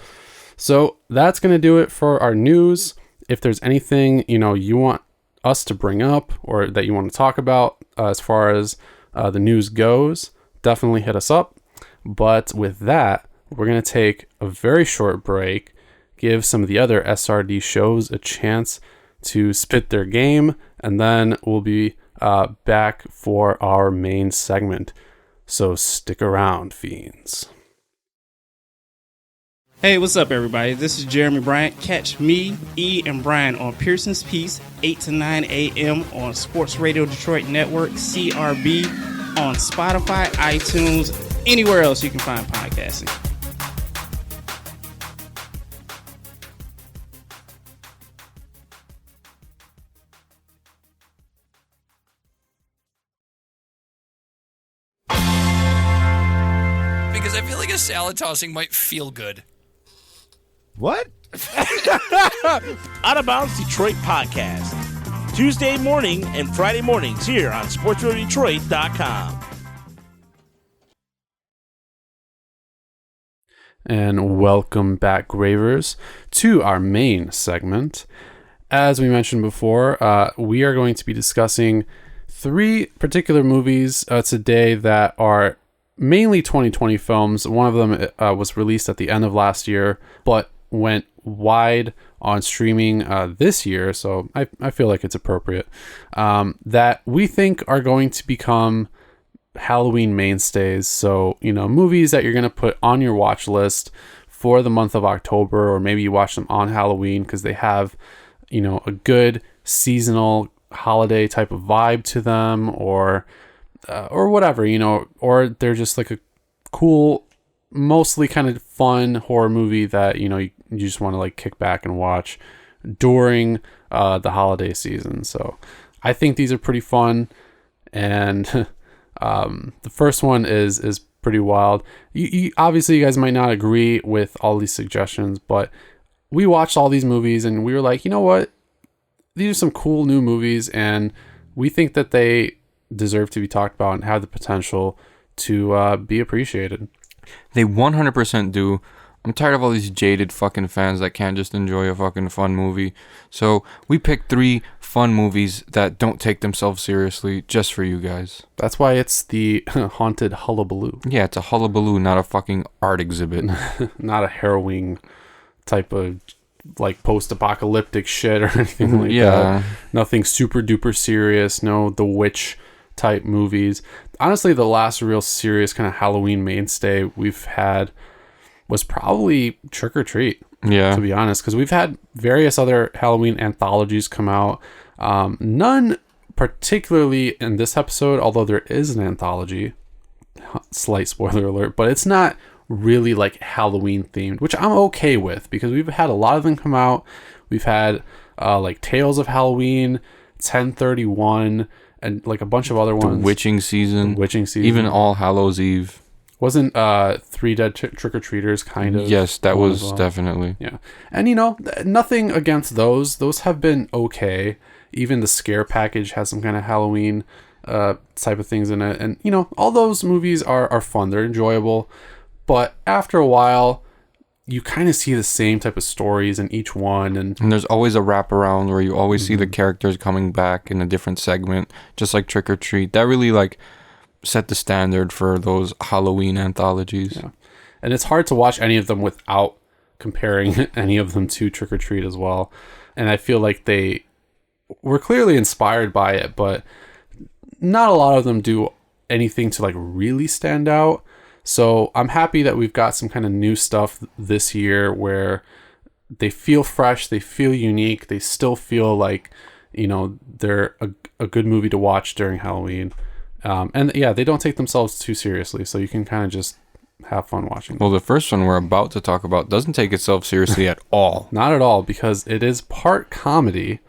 So that's going to do it for our news. If there's anything, you want us to bring up or that you want to talk about as far as the news goes, definitely hit us up. But with that, we're going to take a very short break, give some of the other SRD shows a chance to spit their game, and then we'll be back for our main segment. So stick around, fiends. Hey, what's up, everybody? This is Jeremy Bryant. Catch me, E, and Brian on Pearson's Piece, 8 to 9 a.m. on Sports Radio Detroit Network, CRB, on Spotify, iTunes, anywhere else you can find podcasting. Because I feel like a salad tossing might feel good. What? Out of Bounds Detroit Podcast. Tuesday morning and Friday mornings here on SportsRadioDetroit.com. And welcome back, Gravers, to our main segment. As we mentioned before, we are going to be discussing 3 particular movies today that are mainly 2020 films. One of them was released at the end of last year, but went wide on streaming this year, so I feel like it's appropriate, that we think are going to become Halloween mainstays. So, movies that you're going to put on your watch list for the month of October, or maybe you watch them on Halloween because they have, a good seasonal holiday type of vibe to them, or whatever, or they're just like a cool, mostly kind of fun horror movie that, you just want to like kick back and watch during the holiday season. So I think these are pretty fun. And the first one is pretty wild. You obviously, you guys might not agree with all these suggestions, but we watched all these movies and we were like, you know what? These are some cool new movies, and we think that they deserve to be talked about and have the potential to be appreciated. They 100% do. I'm tired of all these jaded fucking fans that can't just enjoy a fucking fun movie. So we picked 3 fun movies that don't take themselves seriously just for you guys. That's why it's the haunted Hullabaloo. Yeah, it's a Hullabaloo, not a fucking art exhibit. Not a harrowing type of like post-apocalyptic shit or anything like that. Nothing super duper serious. No The Witch type movies. Honestly, the last real serious kind of Halloween mainstay we've had was probably Trick or Treat. Yeah. To be honest, because we've had various other Halloween anthologies come out. None particularly in this episode, although there is an anthology. Slight spoiler alert, but it's not really like Halloween themed, which I'm okay with because we've had a lot of them come out. We've had like Tales of Halloween, 1031, and like a bunch of other ones. Witching season. Even All Hallows Eve. Wasn't 3 Dead Trick-or-Treaters kind of? Yes, that was definitely. Yeah. And nothing against those. Those have been okay. Even the Scare package has some kind of Halloween type of things in it. And, all those movies are fun. They're enjoyable. But after a while, you kind of see the same type of stories in each one. And there's always a wraparound where you always see the characters coming back in a different segment, just like Trick or Treat. That really, set the standard for those Halloween anthologies. Yeah. And it's hard to watch any of them without comparing any of them to Trick or Treat as well. And I feel like they were clearly inspired by it, but not a lot of them do anything to really stand out. So I'm happy that we've got some kind of new stuff this year where they feel fresh, they feel unique, they still feel like, they're a good movie to watch during Halloween. And yeah, they don't take themselves too seriously, so you can kind of just have fun watching them. Well, the first one we're about to talk about doesn't take itself seriously at all. Not at all, because it is part comedy,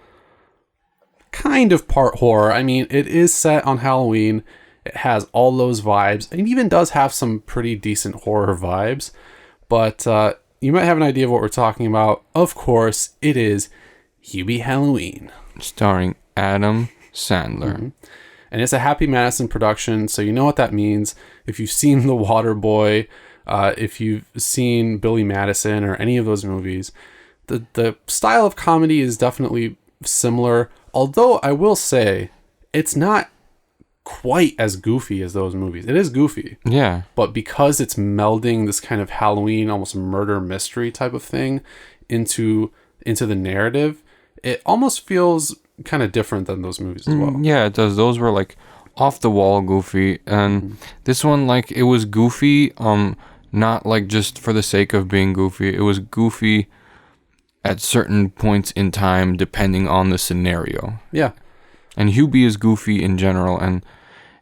kind of part horror. I mean, it is set on Halloween. It has all those vibes. It even does have some pretty decent horror vibes. But you might have an idea of what we're talking about. Of course, it is Hubie Halloween. Starring Adam Sandler. Mm-hmm. And it's a Happy Madison production, so you know what that means. If you've seen The Waterboy, if you've seen Billy Madison or any of those movies, the style of comedy is definitely similar. Although I will say, it's not quite as goofy as those movies. It is goofy. Yeah. But because it's melding this kind of Halloween, almost murder mystery type of thing into the narrative, it almost feels kind of different than those movies as well. Yeah, it does. Those were off the wall goofy, and this one it was goofy, not just for the sake of being goofy. It was goofy at certain points in time depending on the scenario. Yeah. And Hubie is goofy in general, and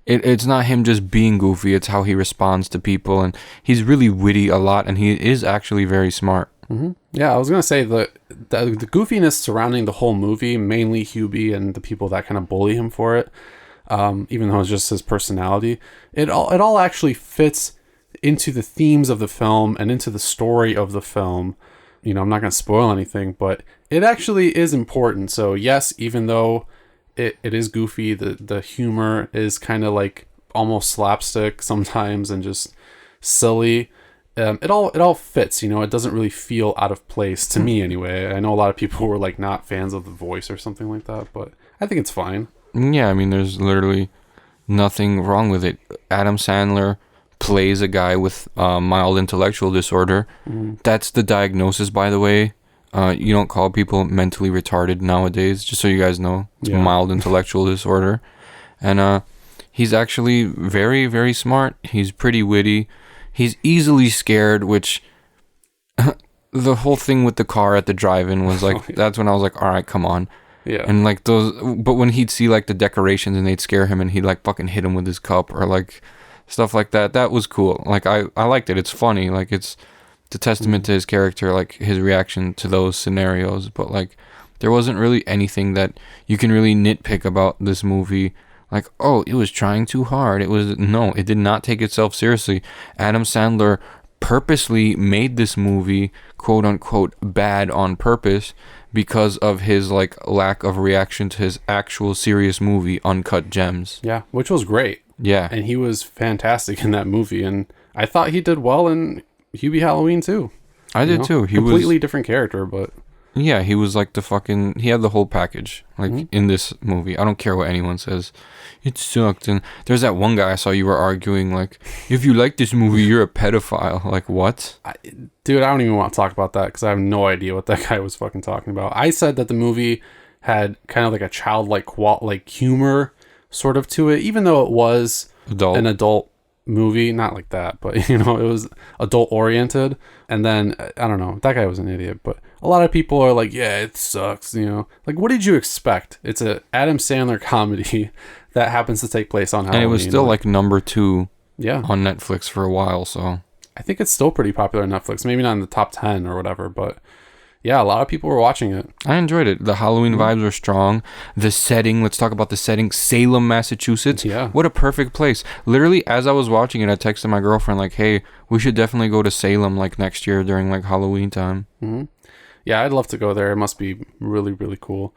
it's not him just being goofy, it's how he responds to people, and he's really witty a lot, and he is actually very smart. Mm-hmm. Yeah, I was gonna say the goofiness surrounding the whole movie, mainly Hubie and the people that kind of bully him for it, even though it's just his personality, it all actually fits into the themes of the film and into the story of the film. I'm not gonna spoil anything, but it actually is important. So yes, even though it is goofy, the humor is kind of almost slapstick sometimes and just silly. It all fits, it doesn't really feel out of place to me anyway. I know a lot of people were not fans of The Voice or something like that, but I think it's fine. Yeah, I mean, there's literally nothing wrong with it. Adam Sandler plays a guy with mild intellectual disorder. Mm-hmm. That's the diagnosis, by the way. You don't call people mentally retarded nowadays, just so you guys know. It's mild intellectual disorder. And He's actually very, very smart. He's pretty witty. He's easily scared, which the whole thing with the car at the drive-in was like, that's when I was like, all right, come on. Yeah. And like but when he'd see like the decorations and they'd scare him and he'd like fucking hit him with his cup or like stuff like that, that was cool. Like I liked it. It's funny. Like it's a testament to his character, like his reaction to those scenarios. But like there wasn't really anything that you can really nitpick about this movie. Like, oh, it was trying too hard. It did not take itself seriously. Adam Sandler purposely made this movie, quote unquote, bad on purpose because of his like lack of reaction to his actual serious movie, Uncut Gems. Yeah, which was great. Yeah. And he was fantastic in that movie, and I thought he did well in Hubie Halloween too. I did too. He completely was different character, but yeah, he was like he had the whole package like in this movie. I don't care what anyone says. It sucked. And there's that one guy I saw you were arguing like, if you like this movie, you're a pedophile. Like what? Dude, I don't even want to talk about that because I have no idea what that guy was fucking talking about. I said that the movie had kind of like a childlike humor sort of to it, even though it was an adult movie. Not like that, but it was adult oriented. And then I don't know, that guy was an idiot, but a lot of people are like, yeah, it sucks. Like what did you expect? It's a Adam Sandler comedy that happens to take place on Halloween. And it was still like number 2 on Netflix for a while, so I think it's still pretty popular on Netflix. Maybe not in the top 10 or whatever, but yeah, a lot of people were watching it. I enjoyed it. The Halloween vibes were strong. The setting, let's talk about the setting. Salem, Massachusetts. Yeah. What a perfect place. Literally, as I was watching it, I texted my girlfriend like, hey, we should definitely go to Salem like next year during like Halloween time. Mm-hmm. Yeah, I'd love to go there. It must be really, really cool.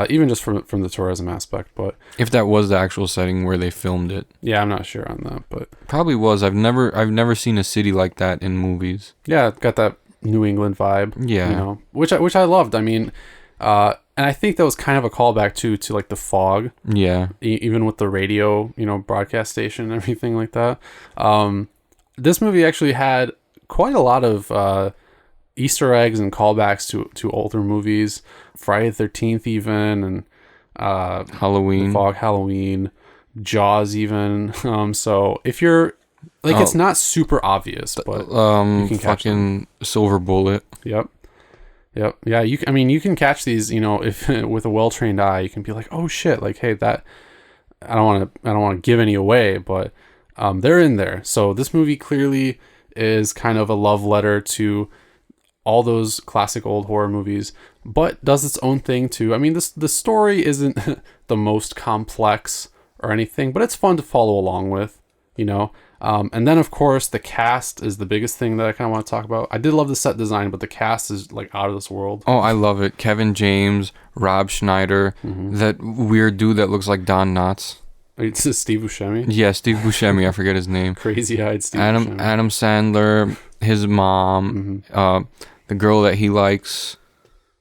Even just from the tourism aspect, but if that was the actual setting where they filmed it. Yeah, I'm not sure on that, but probably was. I've never seen a city like that in movies. Yeah, it got that New England vibe. Yeah. Which I loved. I mean, and I think that was kind of a callback to like the fog. Yeah. Even with the radio, broadcast station and everything like that. This movie actually had quite a lot of Easter eggs and callbacks to older movies, Friday the 13th even, and Halloween, Fog, Halloween, Jaws even. So if you're like, it's not super obvious, but you can catch fucking Silver Bullet. Yep. Yeah, you can catch these, if with a well-trained eye, you can be like, oh shit, like, hey, that I don't want to give any away, but they're in there. So this movie clearly is kind of a love letter to all those classic old horror movies, but does its own thing too. I mean, the story isn't the most complex or anything, but it's fun to follow along with, and then of course the cast is the biggest thing that I kind of want to talk about. I did love the set design, but the cast is like out of this world. Oh, I love it. Kevin James, Rob Schneider, that weird dude that looks like Don Knotts. It's Steve Buscemi. Yeah, Steve Buscemi. I forget his name. Crazy-eyed Steve Buscemi. Adam Sandler, his mom, the girl that he likes,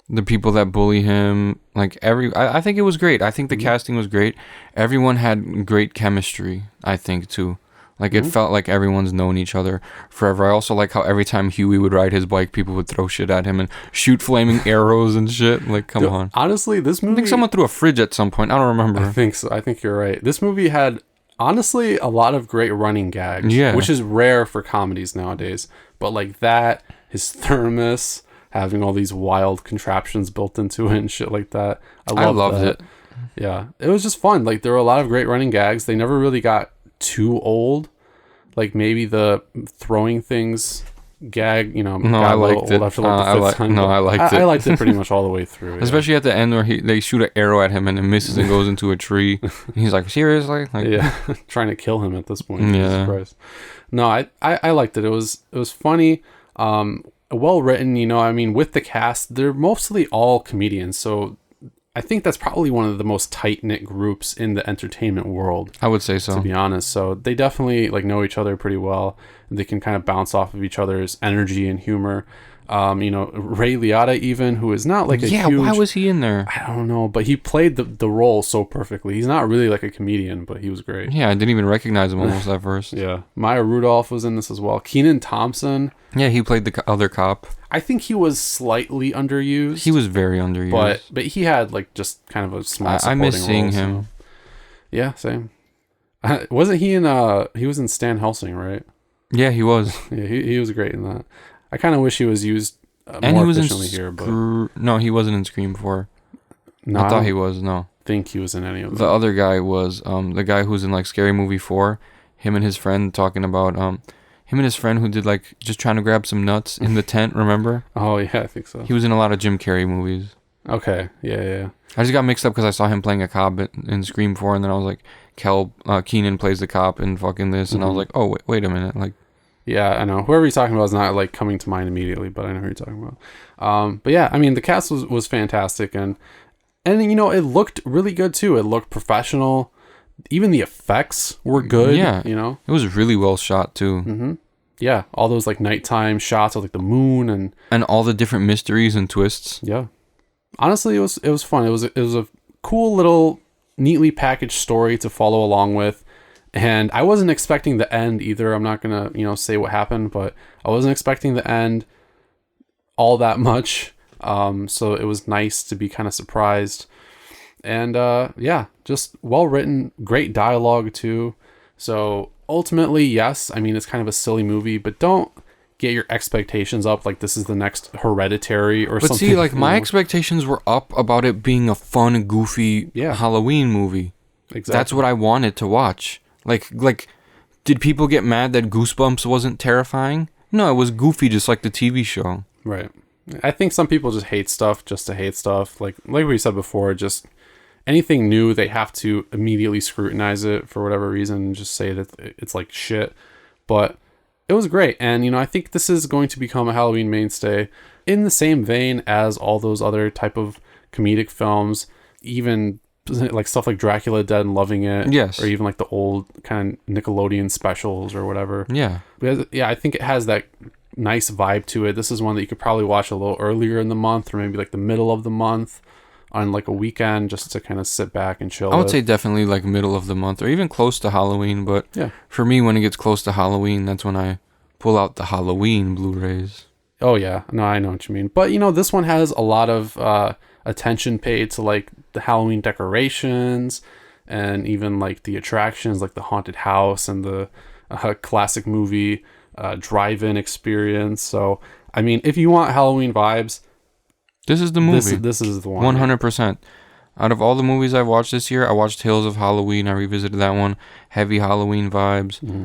the people that bully him. Like I think it was great. I think the casting was great. Everyone had great chemistry, I think, too. Like it felt like everyone's known each other forever. I also like how every time Huey would ride his bike, people would throw shit at him and shoot flaming arrows and shit. Like, come on. Honestly, this movie... I think someone threw a fridge at some point. I don't remember. I think so. I think you're right. This movie had, honestly, a lot of great running gags. Yeah. Which is rare for comedies nowadays. But like that, his thermos, having all these wild contraptions built into it and shit like that. I loved it. Yeah. It was just fun. Like, there were a lot of great running gags. They never really got too old. Like maybe the throwing things gag, No, I liked it. I liked it. I liked it pretty much all the way through. Yeah. Especially at the end where they shoot an arrow at him and it misses and goes into a tree. And he's like, seriously? Like, yeah, trying to kill him at this point. Yeah. Jesus Christ. No, I liked it. It was funny. Well written. I mean, with the cast, they're mostly all comedians, so I think that's probably one of the most tight-knit groups in the entertainment world. I would say so. To be honest. So they definitely know each other pretty well. They can kind of bounce off of each other's energy and humor. Ray Liotta even, who is not like a huge... why was he in there? I don't know, but he played the role so perfectly. He's not really like a comedian, but he was great. Yeah, I didn't even recognize him almost at first. Yeah. Maya Rudolph was in this as well. Kenan Thompson. Yeah, he played the other cop. I think he was slightly underused. He was very underused. But he had just kind of a small supporting I miss seeing role, him. So. Yeah, same. Wasn't he in he was in Stan Helsing, right? Yeah, he was. Yeah, he was great in that. I kind of wish he was used And more he was efficiently in here, but No, he wasn't in Scream 4. no, I thought he was. No, think he was in any of the them. other guy was the guy who's in like Scary Movie 4. Him and his friend talking about him and his friend who did like just trying to grab some nuts in the tent. Remember? Oh yeah, I think so. He was in a lot of Jim Carrey movies. Okay, yeah. I just got mixed up because I saw him playing a cop in Scream 4, and then I was like, Keenan plays the cop in fucking this, and I was like, oh wait a minute, like. Yeah, I know. Whoever you're talking about is not like coming to mind immediately, but I know who you're talking about. But yeah, I mean, the cast was fantastic, and you know, it looked really good too. It looked professional. Even the effects were good. Yeah, you know, it was really well shot too. Mm-hmm. Yeah, all those like nighttime shots of like the moon and all the different mysteries and twists. Yeah, honestly, it was fun. It was a cool little, neatly packaged story to follow along with. And I wasn't expecting the end either. I'm not gonna, say what happened, but I wasn't expecting the end all that much. So it was nice to be kind of surprised. And yeah, just well written, great dialogue too. So ultimately, yes, I mean it's kind of a silly movie, but don't get your expectations up like this is the next Hereditary or something. But see, like my expectations were up about it being a fun, goofy Halloween movie. Exactly. That's what I wanted to watch. Like, did people get mad that Goosebumps wasn't terrifying? No, it was goofy, just like the TV show. Right. I think some people just hate stuff just to hate stuff. Like we said before, just anything new, they have to immediately scrutinize it for whatever reason and just say that it's like shit. But it was great. And, I think this is going to become a Halloween mainstay in the same vein as all those other type of comedic films, even like stuff like Dracula Dead and Loving It. Yes. Or even like the old kind of Nickelodeon specials or whatever. Yeah. Yeah, I think it has that nice vibe to it. This is one that you could probably watch a little earlier in the month or maybe like the middle of the month on like a weekend just to kind of sit back and chill. I would say definitely like middle of the month or even close to Halloween. But yeah, for me, when it gets close to Halloween, that's when I pull out the Halloween Blu-rays. Oh yeah, no, I know what you mean. But this one has a lot of attention paid to like the Halloween decorations and even like the attractions like the haunted house and the classic movie drive-in experience. So I mean, if you want Halloween vibes, this is the movie. This is the one. 100%. Out of all the movies I watched this year, I watched Tales of Halloween. I revisited that one. Heavy Halloween vibes. Mm-hmm.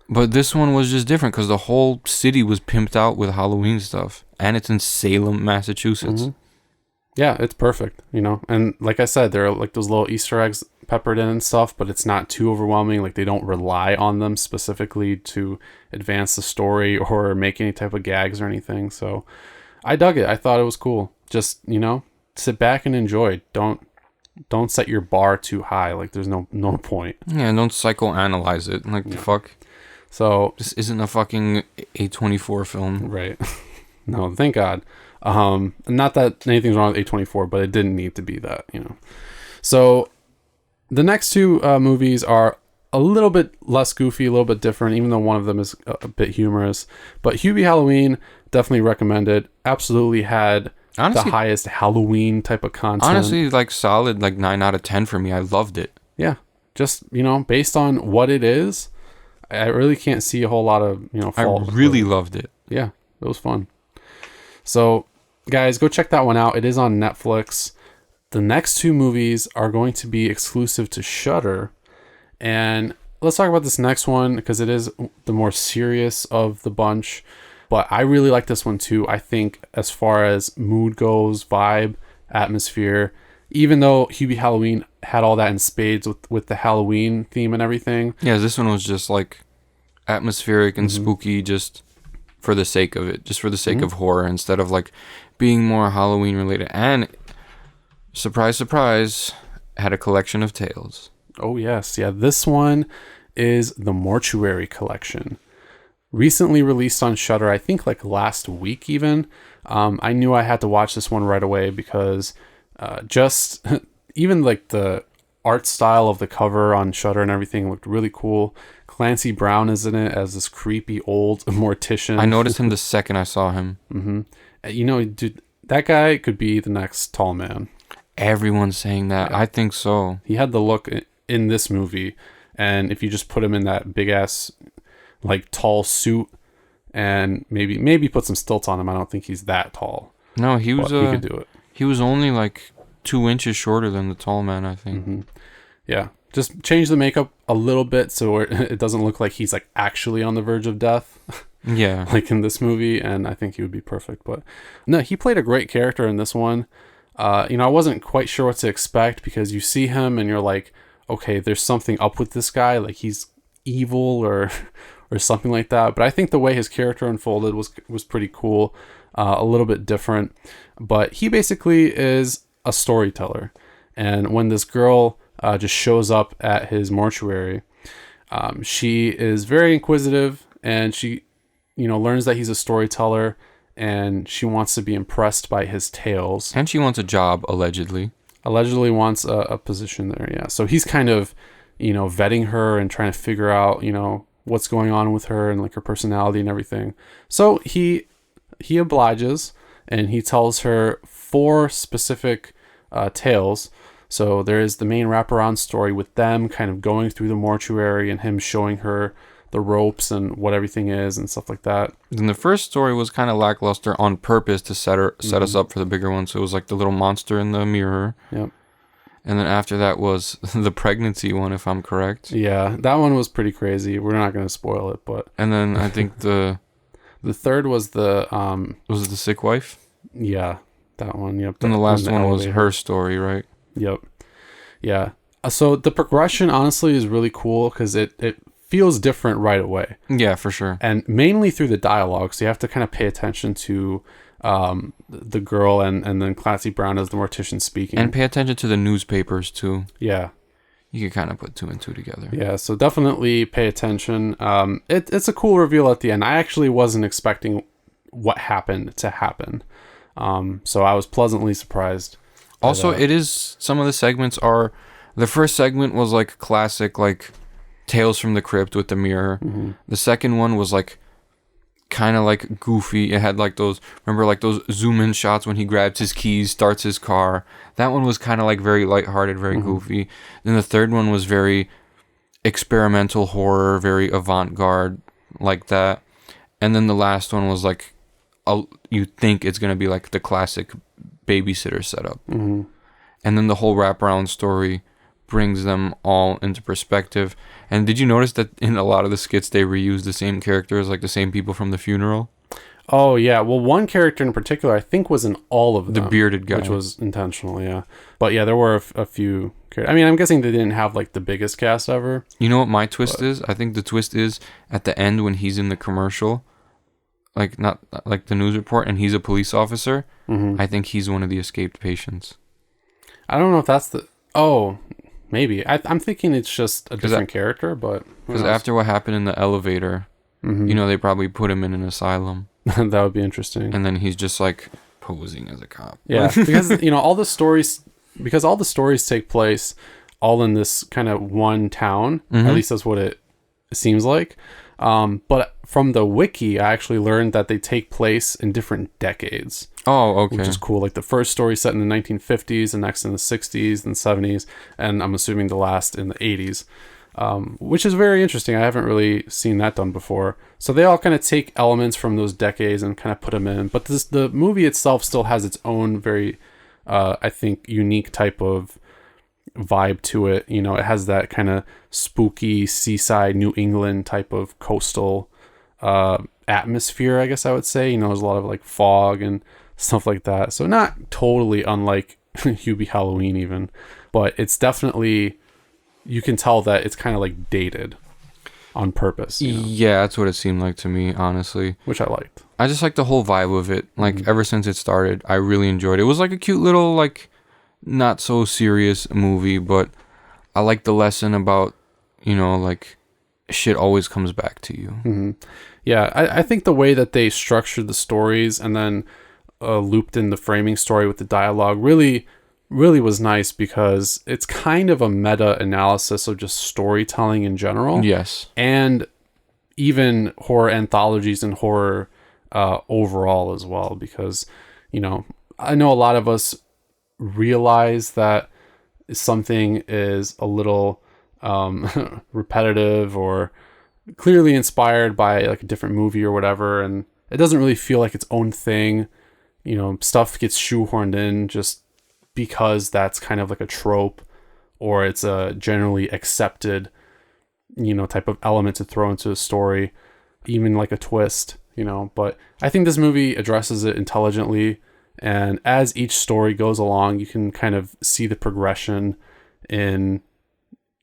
But this one was just different because the whole city was pimped out with Halloween stuff. And it's in Salem, Massachusetts. Mm-hmm. Yeah, it's perfect, And like I said, there are like those little Easter eggs peppered in and stuff, but it's not too overwhelming. Like they don't rely on them specifically to advance the story or make any type of gags or anything. So I dug it. I thought it was cool. Just, sit back and enjoy. Don't set your bar too high. Like there's no point. Yeah, and don't psychoanalyze it. Like the fuck. So this isn't a fucking A24 film. Right. No, thank God. Not that anything's wrong with A24, but it didn't need to be that, So the next two movies are a little bit less goofy, a little bit different, even though one of them is a bit humorous. But Hubie Halloween, definitely recommended. Absolutely had the highest Halloween type of content. Honestly, like solid, like 9 out of 10 for me. I loved it. Yeah. Just, based on what it is, I really can't see a whole lot of, fault. I really loved it. Yeah, it was fun. So, guys, go check that one out. It is on Netflix. The next two movies are going to be exclusive to Shudder. And let's talk about this next one because it is the more serious of the bunch. But I really like this one too. I think as far as mood goes, vibe, atmosphere, even though Hubie Halloween had all that in spades with the Halloween theme and everything. Yeah, this one was just like atmospheric and spooky just for the sake of it. Just for the sake of horror instead of like being more Halloween related. And surprise, surprise, had a collection of tales. Oh, yes. Yeah, this one is the Mortuary Collection. Recently released on Shudder, I think like last week even. I knew I had to watch this one right away because just even like the art style of the cover on Shudder and everything looked really cool. Clancy Brown is in it as this creepy old mortician. I noticed him the second I saw him. Mm-hmm. Dude, that guy could be the next Tall Man. Everyone's saying that. Yeah. I think so. He had the look in this movie, and if you just put him in that big ass like tall suit and maybe put some stilts on him, I don't think he's that tall. No, he was he could do it. He was only like 2 inches shorter than the tall man, I think. Mm-hmm. Yeah, just change the makeup a little bit so it doesn't look like he's like actually on the verge of death. Yeah. Like in this movie, and I think he would be perfect. But no, he played a great character in this one. I wasn't quite sure what to expect because you see him and you're like, okay, there's something up with this guy, like he's evil or something like that. But I think the way his character unfolded was pretty cool, a little bit different. But he basically is a storyteller, and when this girl just shows up at his mortuary, she is very inquisitive, and she learns that he's a storyteller, and she wants to be impressed by his tales. And she wants a job, allegedly. Allegedly wants a position there, yeah. So he's kind of, vetting her and trying to figure out, what's going on with her and like her personality and everything. So he obliges, and he tells her 4 specific tales. So there is the main wraparound story with them kind of going through the mortuary and him showing her the ropes and what everything is and stuff like that. Then the first story was kind of lackluster on purpose to set us up for the bigger one. So it was like the little monster in the mirror. Yep. And then after that was the pregnancy one, if I'm correct. Yeah, that one was pretty crazy. We're not going to spoil it, but... And then I think the third was the... Was it the sick wife? Yeah, that one, yep. And the last one was her story, right? Yep. Yeah. So the progression, honestly, is really cool because it feels different right away. Yeah, for sure. And mainly through the dialogue. So you have to kind of pay attention to the girl and then Clancy Brown as the mortician speaking. And pay attention to the newspapers, too. Yeah. You can kind of put 2 and 2 together. Yeah, so definitely pay attention. It's a cool reveal at the end. I actually wasn't expecting what happened to happen. So I was pleasantly surprised. Also, it is... Some of the segments are... The first segment was like classic, like... Tales from the Crypt with the mirror. Mm-hmm. The second one was like kind of like goofy. It had like those, remember like those zoom in shots when he grabs his keys, starts his car. That one was kind of like very lighthearted, very goofy. Then the third one was very experimental horror, very avant-garde, like that. And then the last one was like, you think it's going to be like the classic babysitter setup. Mm-hmm. And then the whole wraparound story brings them all into perspective. And did you notice that in a lot of the skits they reuse the same characters, like the same people from the funeral? Oh yeah, well one character in particular I think was in all of them. The bearded guy. Which was intentional, yeah. But yeah, there were a few characters. I mean, I'm guessing they didn't have like the biggest cast ever. You know what my twist is? I think the twist is at the end when he's in the commercial, like not like the news report, and he's a police officer. Mm-hmm. I think he's one of the escaped patients. I don't know if that's the... Oh... Maybe. I'm thinking it's just a different character, but... Because after what happened in the elevator, they probably put him in an asylum. That would be interesting. And then he's just like posing as a cop. Yeah, because, all the stories take place all in this kind of one town. At least that's what it seems like. But from the wiki, I actually learned that they take place in different decades. Oh, okay. Which is cool. Like the first story set in the 1950s, the next in the 60s and 70s, and I'm assuming the last in the 80s, which is very interesting. I haven't really seen that done before. So they all kind of take elements from those decades and kind of put them in. But the movie itself still has its own very, I think, unique type of vibe to it. It has that kind of spooky seaside New England type of coastal atmosphere, I guess I would say. There's a lot of like fog and stuff like that. So not totally unlike Hubie Halloween even, but it's definitely, you can tell that it's kind of like dated on purpose. Yeah, that's what it seemed like to me, honestly. Which I liked. I just like the whole vibe of it. Like ever since it started, I really enjoyed it. It was like a cute little, like, not so serious movie, but I like the lesson about, like, shit always comes back to you. Mm-hmm. Yeah, I think the way that they structured the stories and then looped in the framing story with the dialogue really was nice, because it's kind of a meta-analysis of just storytelling in general. Yes. And even horror anthologies and horror overall as well, because, I know a lot of us realize that something is a little repetitive or clearly inspired by like a different movie or whatever, and it doesn't really feel like its own thing. You know, stuff gets shoehorned in just because that's kind of like a trope, or it's a generally accepted, you know, type of element to throw into a story, even like a twist, you know. But I think this movie addresses it intelligently, and as each story goes along, you can kind of see the progression in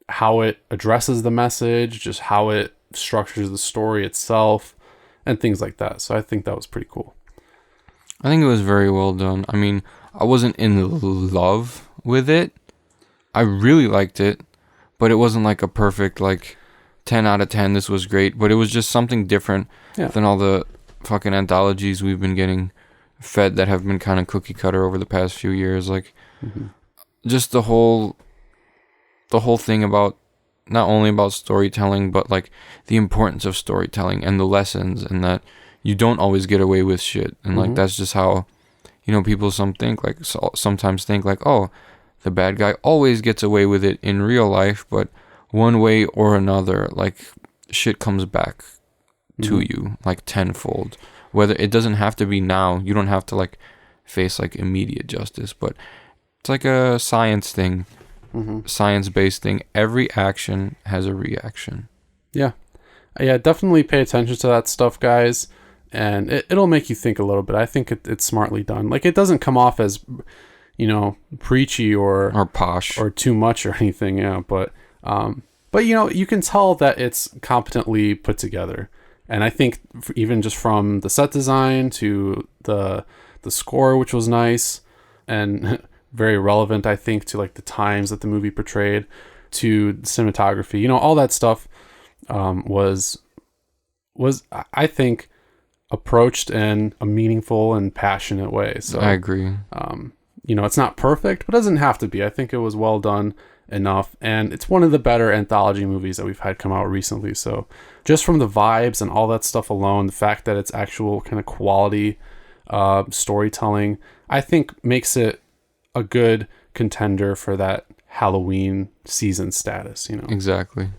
how it addresses the message, just how it structures the story itself, and things like that. So I think that was pretty cool. I think it was very well done. I mean, I wasn't in love with it. I really liked it, but it wasn't like a perfect, like, 10 out of 10, this was great. But it was just something different than all the fucking anthologies we've been getting fed that have been kind of cookie cutter over the past few years. Like, just the whole thing about, not only about storytelling, but like the importance of storytelling and the lessons, and that you don't always get away with shit. And like, that's just how, you know, people sometimes think like, oh, the bad guy always gets away with it in real life, but one way or another, like, shit comes back to you like tenfold. Whether it doesn't have to be now, you don't have to like face like immediate justice, but it's like a science thing. Science-based thing. Every action has a reaction. Yeah, definitely pay attention to that stuff, guys, and it'll make you think a little bit. I think it's smartly done. Like, it doesn't come off as, you know, preachy or posh or too much or anything. Yeah, but you know, you can tell that it's competently put together, and I think even just from the set design to the score, which was nice and very relevant, I think, to like the times that the movie portrayed, to cinematography, you know, all that stuff was I think approached in a meaningful and passionate way. So I agree. You know, it's not perfect, but it doesn't have to be. I think it was well done enough, and it's one of the better anthology movies that we've had come out recently. So just from the vibes and all that stuff alone, the fact that it's actual kind of quality storytelling, I think makes it a good contender for that Halloween season status, you know. Exactly.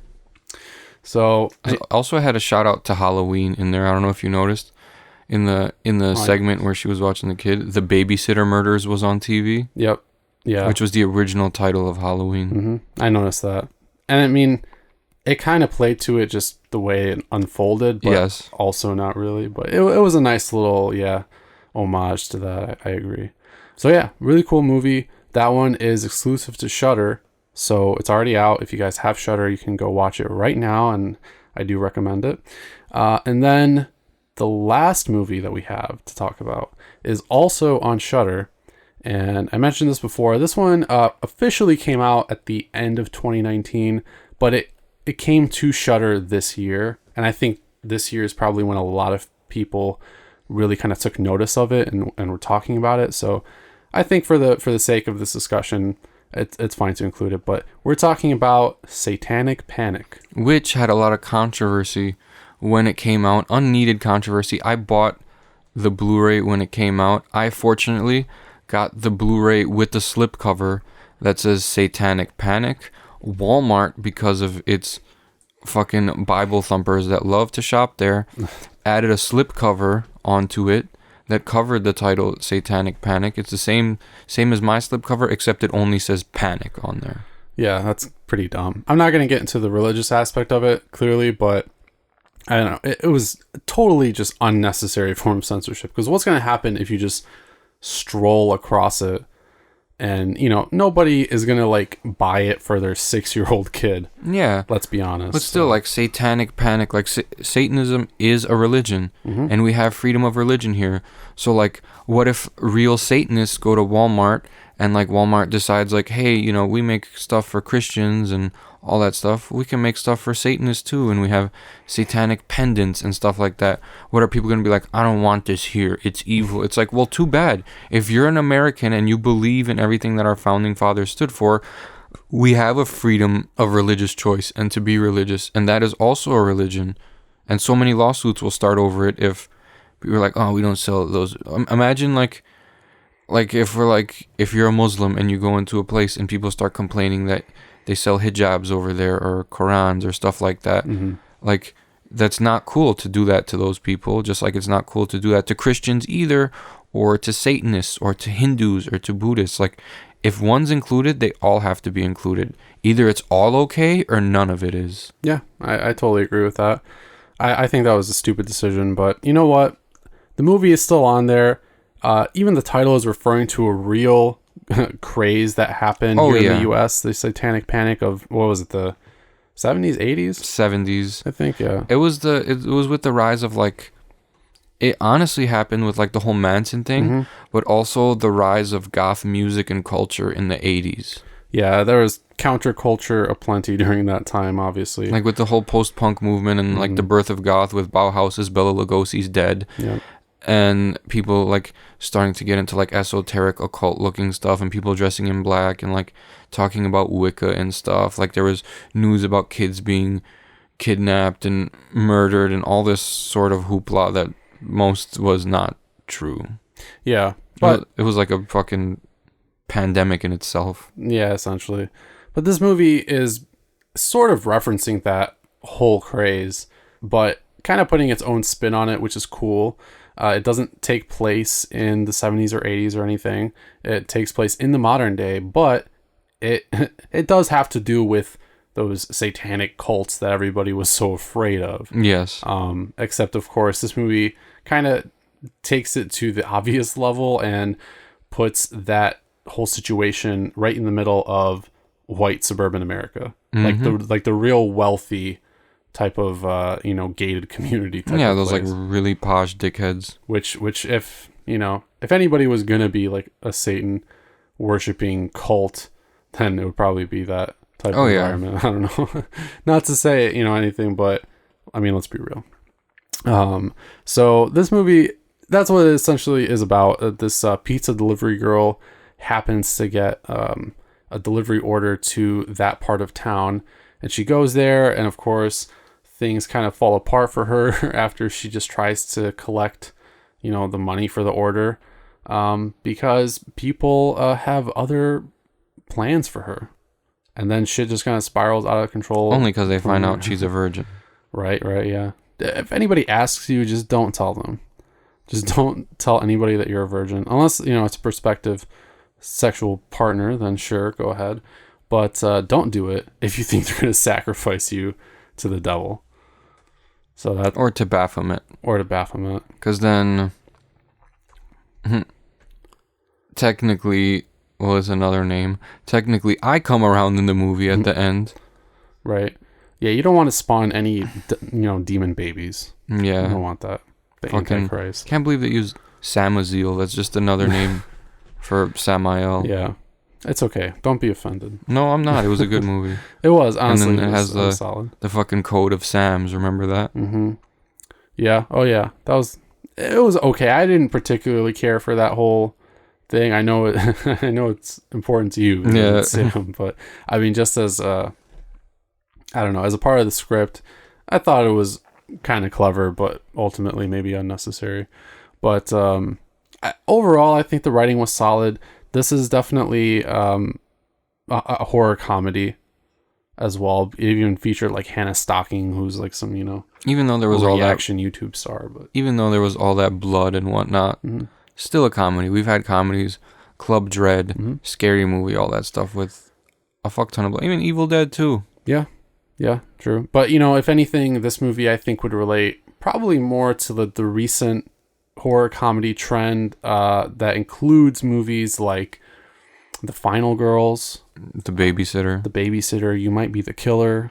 So I also had a shout out to Halloween in there. I don't know if you noticed in the segment where she was watching the kid, The Babysitter Murders was on TV. Yep. Yeah. Which was the original title of Halloween. I noticed that. And I mean, it kind of played to it just the way it unfolded, but also not really. But it was a nice little, homage to that. I agree. So yeah, really cool movie. That one is exclusive to Shudder, so it's already out. If you guys have Shudder, you can go watch it right now, and I do recommend it. And then the last movie that we have to talk about is also on Shudder, and I mentioned this before. This one officially came out at the end of 2019, but it came to Shudder this year, and I think this year is probably when a lot of people really kind of took notice of it and were talking about it. So I think for the sake of this discussion, it's fine to include it. But we're talking about Satanic Panic, which had a lot of controversy when it came out. Unneeded controversy. I bought the Blu-ray when it came out. I fortunately got the Blu-ray with the slipcover that says Satanic Panic. Walmart, because of its fucking Bible thumpers that love to shop there, added a slipcover onto it that covered the title Satanic Panic. It's the same as my slipcover, except it only says Panic on there. Yeah, that's pretty dumb. I'm not going to get into the religious aspect of it, clearly, but I don't know. It was totally just unnecessary form of censorship, because what's going to happen if you just stroll across it and, you know, nobody is going to, like, buy it for their 6-year-old kid. Yeah. Let's be honest. But still, like, Satanic Panic, like, Satanism is a religion, and we have freedom of religion here. So, like, what if real Satanists go to Walmart and, like, Walmart decides, like, hey, you know, we make stuff for Christians and all that stuff. We can make stuff for Satanists, too, and we have satanic pendants and stuff like that. What are people going to be like, I don't want this here. It's evil. It's like, well, too bad. If you're an American and you believe in everything that our founding fathers stood for, we have a freedom of religious choice and to be religious, and that is also a religion. And so many lawsuits will start over it if we were like, oh, we don't sell those. Imagine, like if you're a Muslim and you go into a place and people start complaining that they sell hijabs over there or Qurans or stuff like that. Like, that's not cool to do that to those people, just like it's not cool to do that to Christians either, or to Satanists, or to Hindus, or to Buddhists. Like, if one's included, they all have to be included. Either it's all okay or none of it is. Yeah, I totally agree with that. I think that was a stupid decision, but you know what? The movie is still on there. Even the title is referring to a real craze that happened here in the U.S., the Satanic Panic of, what was it, the 70s, 80s? 70s. I think, yeah. It was with the rise of, like, it honestly happened with, like, the whole Manson thing, but also the rise of goth music and culture in the 80s. Yeah, there was counterculture aplenty during that time, obviously. Like, with the whole post-punk movement and, like, the birth of goth with Bauhaus's Bela Lugosi's Dead. Yeah. And people, like, starting to get into, like, esoteric, occult-looking stuff, and people dressing in black, and, like, talking about Wicca and stuff. Like, there was news about kids being kidnapped and murdered and all this sort of hoopla that most was not true. Yeah. But it was like a fucking pandemic in itself. Yeah, essentially. But this movie is sort of referencing that whole craze, but kind of putting its own spin on it, which is cool. It doesn't take place in the 70s or 80s or anything. It takes place in the modern day, but it does have to do with those satanic cults that everybody was so afraid of. Yes. Except, of course, this movie kind of takes it to the obvious level and puts that whole situation right in the middle of white suburban America. Like the real wealthy type of gated community type of those place. like really posh dickheads, which if anybody was gonna be like a Satan worshipping cult, then it would probably be that type of environment. I don't know. Not to say anything, but I mean, let's be real. So this movie, that's what it essentially is about. This pizza delivery girl happens to get a delivery order to that part of town, and she goes there, and of course things kind of fall apart for her after she just tries to collect the money for the order, because people have other plans for her, and then shit just kind of spirals out of control. Only because they find out she's a virgin. Right, yeah. If anybody asks you, just don't tell them. Just don't tell anybody that you're a virgin, unless it's a prospective sexual partner. Then sure, go ahead, but don't do it if you think they're going to sacrifice you to the devil. So that, or to Baphomet, because then technically, well, it's another name. Technically, I come around in the movie at the end. Right. Yeah, you don't want to spawn any demon babies. Yeah, you don't want that. The Antichrist. Can't believe they use Samael. That's just another name for Samael. Yeah, it's okay. Don't be offended. No, I'm not. It was a good movie. It was, honestly. And then it has solid. The fucking code of Sams. Remember that? Mm-hmm. Yeah. Oh yeah. It was okay. I didn't particularly care for that whole thing. I know it. I know it's important to you. Yeah. Sam, but I mean, just as I don't know, as a part of the script, I thought it was kind of clever, but ultimately maybe unnecessary. But overall, I think the writing was solid. This is definitely a horror comedy as well. It even featured like Hannah Stocking, who's like some even though there was all that reaction YouTube star, but even though there was all that blood and whatnot, still a comedy. We've had comedies, Club Dread, Scary Movie, all that stuff with a fuck ton of blood. Even Evil Dead too. Yeah, true. But if anything, this movie I think would relate probably more to the recent horror comedy trend that includes movies like The Final Girls, The Babysitter, You Might Be the Killer,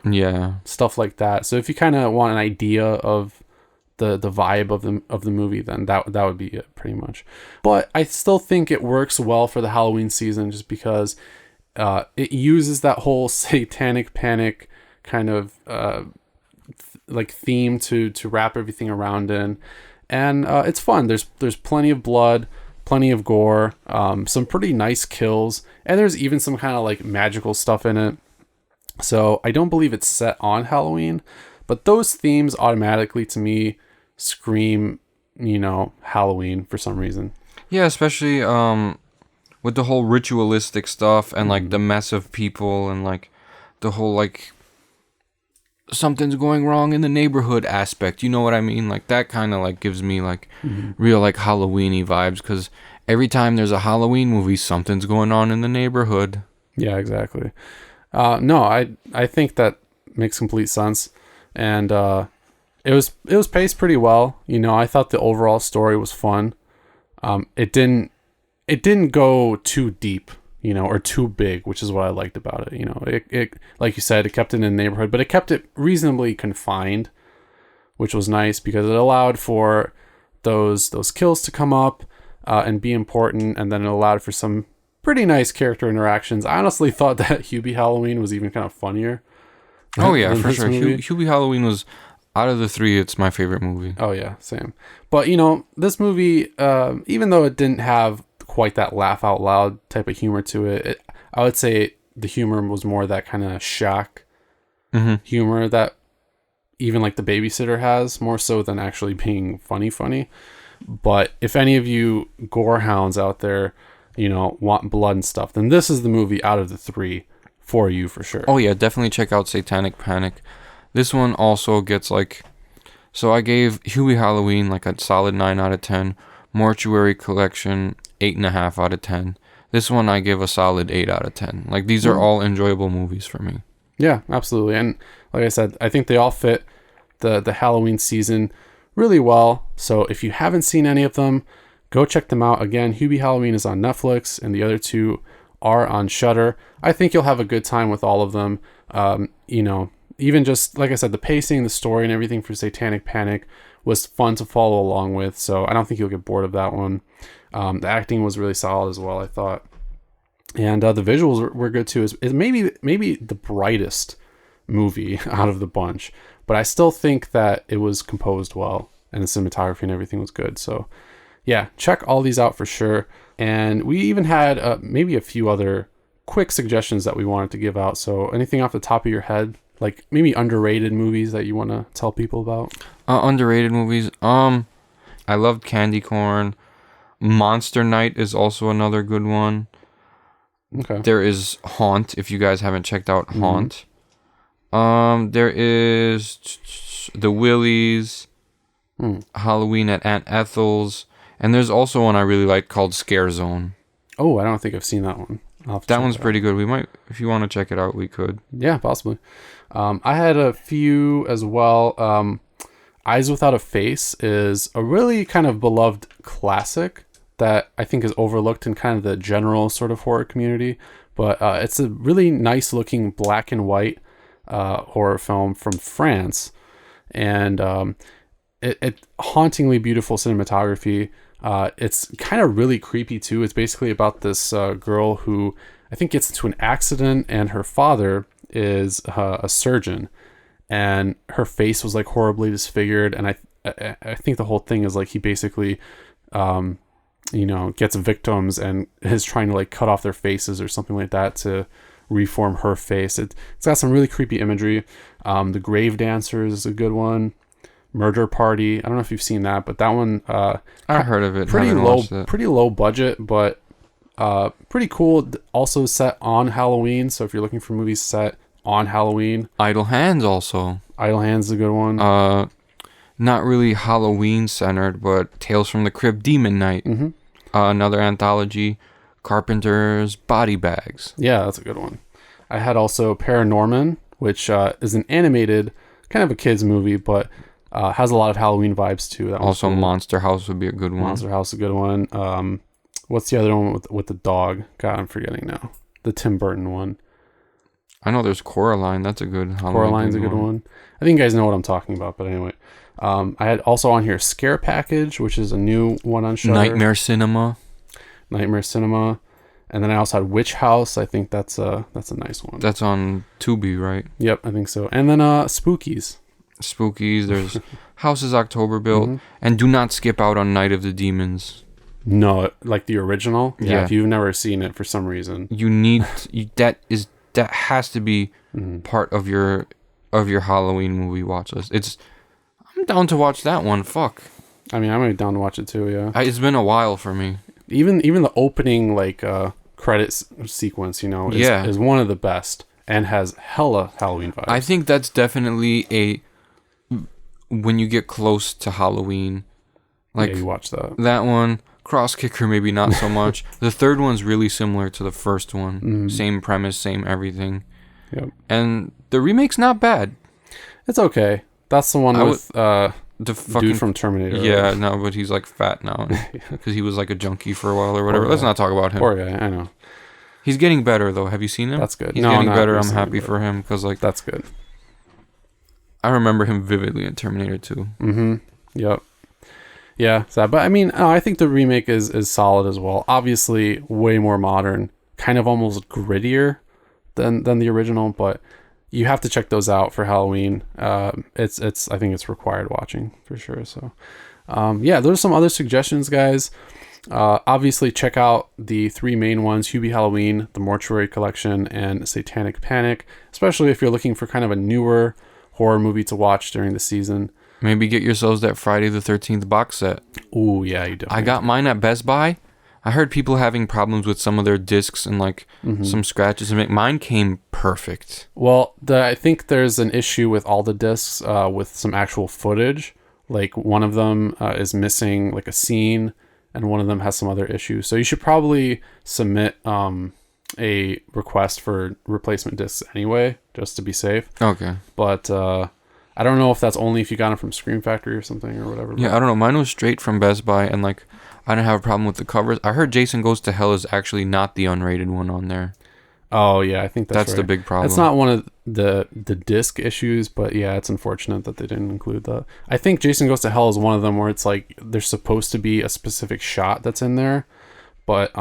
stuff like that. So if you kind of want an idea of the vibe of the movie, then that would be it pretty much. But I still think it works well for the Halloween season, just because it uses that whole satanic panic kind of like theme to wrap everything around in, and it's fun. There's plenty of blood, plenty of gore, some pretty nice kills, and there's even some kind of like magical stuff in it. So I don't believe it's set on Halloween, but those themes automatically to me scream Halloween for some reason. Yeah, especially with the whole ritualistic stuff and like the mess of people and like the whole like something's going wrong in the neighborhood aspect. You know what I mean? Like that kind of like gives me like real like Halloween-y vibes, because every time there's a Halloween movie, something's going on in the neighborhood. Yeah, exactly. No, I think that makes complete sense, and it was paced pretty well. You know, I thought the overall story was fun. It didn't go too deep, you know, or too big, which is what I liked about it. You know, it like you said, it kept it in the neighborhood, but it kept it reasonably confined, which was nice because it allowed for those kills to come up and be important, and then it allowed for some pretty nice character interactions. I honestly thought that Hubie Halloween was even kind of funnier. Oh yeah, for sure. Hubie Halloween was, out of the three, it's my favorite movie. Oh yeah, same. But you know, this movie, even though it didn't have quite that laugh out loud type of humor to it, I would say the humor was more that kind of shock humor that even like The Babysitter has, more so than actually being funny. But if any of you gore hounds out there, you know, want blood and stuff, then this is the movie out of the three for you for sure. Oh yeah, definitely check out Satanic Panic. This one also gets like, so I gave Hubie Halloween like a solid 9 out of 10. Mortuary Collection, 8.5 out of 10. This one I give a solid 8 out of 10. Like, these are all enjoyable movies for me. Yeah, absolutely. And like I said, I think they all fit the Halloween season really well. So if you haven't seen any of them, go check them out. Again, Hubie Halloween is on Netflix, and the other two are on Shudder. I think you'll have a good time with all of them. You know, even just, like I said, the pacing, the story, and everything for Satanic Panic was fun to follow along with, so I don't think you'll get bored of that one. The acting was really solid as well, I thought. And the visuals were good too. It's maybe the brightest movie out of the bunch, but I still think that it was composed well, and the cinematography and everything was good. So yeah, check all these out for sure. And we even had maybe a few other quick suggestions that we wanted to give out. So anything off the top of your head, like maybe underrated movies that you want to tell people about? Underrated movies. I loved Candy Corn. Monster Night is also another good one. Okay. There is Haunt, if you guys haven't checked out Haunt. There is The Willies, Halloween at Aunt Ethel's, and there's also one I really like called Scare Zone. Oh, I don't think I've seen that one. That one's pretty good. We might, if you want to check it out, we could. Yeah, possibly. I had a few as well. Eyes Without a Face is a really kind of beloved classic that I think is overlooked in kind of the general sort of horror community. But it's a really nice looking black and white horror film from France. And it hauntingly beautiful cinematography. It's kind of really creepy too. It's basically about this girl who I think gets into an accident, and her father is a surgeon, and her face was like horribly disfigured. And I think the whole thing is like he basically, you know, gets victims and is trying to like cut off their faces or something like that to reform her face. It's got some really creepy imagery. The Grave Dancers is a good one. Murder Party. I don't know if you've seen that, but that one, I heard of it. Pretty low budget, but pretty cool. Also set on Halloween. So if you're looking for movies set on Halloween, Idle Hands also. Idle Hands is a good one. Not really Halloween centered, but Tales from the Crypt, Demon Night. Another anthology, Carpenter's Body Bags. Yeah, that's a good one. I had also Paranorman, which is an animated, kind of a kids movie, but has a lot of Halloween vibes too. That also, cool. Monster House would be a good one. Monster House is a good one. What's the other one with the dog? God, I'm forgetting now. The Tim Burton one. I know there's Coraline. That's a good Halloween. Coraline's a good one. I think you guys know what I'm talking about, but anyway. I had also on here Scare Package, which is a new one on Shudder. Nightmare Cinema. And then I also had Witch House. I think that's a nice one. That's on Tubi, right? Yep, I think so. And then Spookies. There's Houses October Built, and do not skip out on Night of the Demons. No, like the original. Yeah. If you've never seen it for some reason, you need that has to be part of your Halloween movie watch list. I'm down to watch that one. Fuck. I mean, I'm down to watch it too. Yeah. It's been a while for me. Even the opening like credits sequence, you know, is one of the best. and has hella Halloween vibes. I think that's definitely when you get close to Halloween, like you watch that. That one, Cross Kicker, maybe not so much. The third one's really similar to the first one. Same premise, same everything. Yep. And the remake's not bad. It's okay. That's the one with the fucking dude from Terminator. Yeah, right? no, but he's like fat now because he was like a junkie for a while or whatever. Let's not talk about him. Poor guy, I know. He's getting better though. Have you seen him? That's good. He's No, getting not better. I'm recently, happy but for him because like that's good. I remember him vividly in Terminator 2. Yep. Yeah. So, but I mean, I think the remake is solid as well. Obviously, way more modern, kind of almost grittier than the original, but you have to check those out for Halloween. It's I think it's required watching for sure. So, yeah, those are some other suggestions, guys. Obviously, check out the 3 main ones: Hubie Halloween, The Mortuary Collection, and Satanic Panic. Especially if you're looking for kind of a newer horror movie to watch during the season. Maybe get yourselves that Friday the 13th box set. Ooh, yeah, you definitely. I got mine at Best Buy. I heard people having problems with some of their discs and like some scratches. And mine came perfect. Well, I think there's an issue with all the discs with some actual footage. Like one of them is missing like a scene, and one of them has some other issues. So you should probably submit a request for replacement discs anyway, just to be safe. Okay. But I don't know if that's only if you got them from Scream Factory or something or whatever. Yeah, I don't know. Mine was straight from Best Buy, and like I didn't have a problem with the covers. I heard Jason Goes to Hell is actually not the unrated one on there. Oh yeah, I think that's the right. big problem. It's not one of the disc issues, but yeah, it's unfortunate that they didn't include that. I think Jason Goes to Hell is one of them where it's like there's supposed to be a specific shot that's in there, but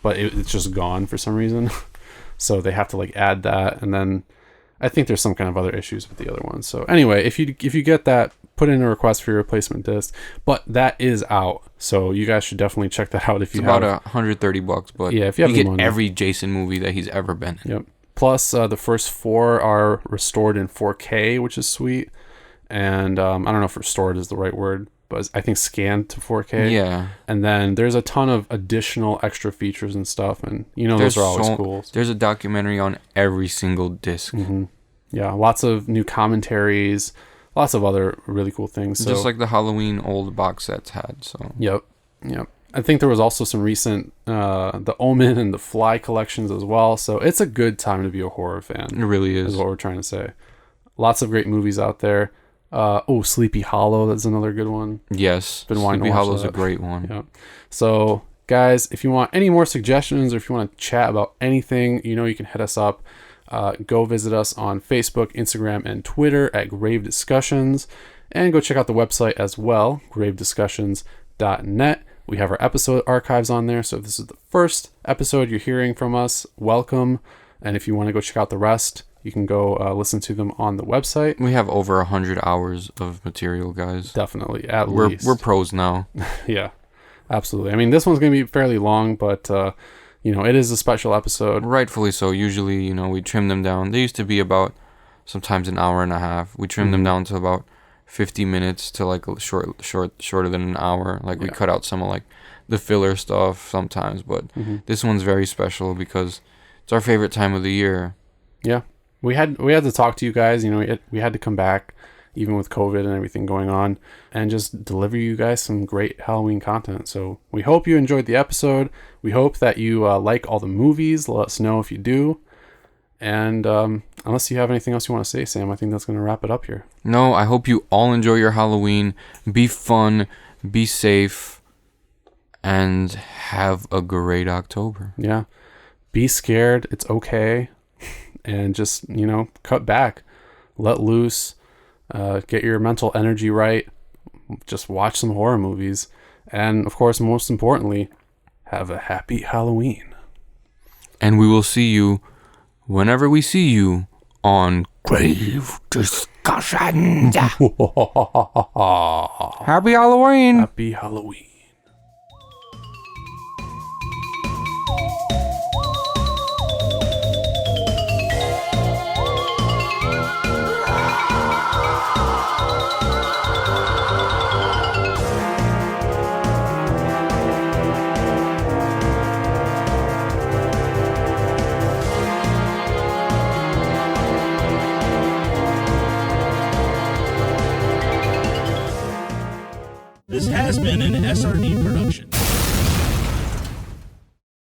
it's just gone for some reason. So they have to like add that, and then I think there's some kind of other issues with the other ones. So anyway, if you get that, put in a request for your replacement disc. But that is out, so you guys should definitely check that out if you have. About $130, but yeah, if you have the get money. every Jason movie that he's ever been in. Yep. Plus, the first 4 are restored in 4K, which is sweet. And I don't know if restored is the right word, but I think scanned to 4K. Yeah. And then there's a ton of additional extra features and stuff, and those are always cool. There's a documentary on every single disc. Yeah, lots of new commentaries, lots of other really cool things. So, just like the Halloween old box sets had. So. Yep. I think there was also some recent the Omen and the Fly collections as well. So it's a good time to be a horror fan. It really is what we're trying to say. Lots of great movies out there. Sleepy Hollow, that's another good one. Yes, been wanting Sleepy to watch Hollow's that. a great one. Yeah. So guys, if you want any more suggestions or if you want to chat about anything, you can hit us up. Go visit us on Facebook, Instagram, and Twitter at Grave Discussions, and go check out the website as well, gravediscussions.net. We have our episode archives on there, so if this is the first episode you're hearing from us, welcome. And if you want to go check out the rest, you can go listen to them on the website. We have over 100 hours of material, guys. Definitely, at least. We're pros now. Yeah, absolutely. I mean, this one's going to be fairly long, but it is a special episode. Rightfully so. Usually, we trim them down. They used to be about sometimes an hour and a half. We trim them down to about 50 minutes to like shorter than an hour. Like we cut out some of like the filler stuff sometimes, but this one's very special because it's our favorite time of the year. Yeah. We had to talk to you guys, we had to come back even with COVID and everything going on and just deliver you guys some great Halloween content. So we hope you enjoyed the episode. We hope that you like all the movies. Let us know if you do. And unless you have anything else you want to say, Sam, I think that's going to wrap it up here. No, I hope you all enjoy your Halloween. Be fun, be safe, and have a great October. Yeah. Be scared. It's okay. And just, cut back. Let loose. Get your mental energy right. Just watch some horror movies. And, of course, most importantly, have a happy Halloween. And we will see you whenever we see you on Grave Discussions. Happy Halloween. Happy Halloween. been an SRD production.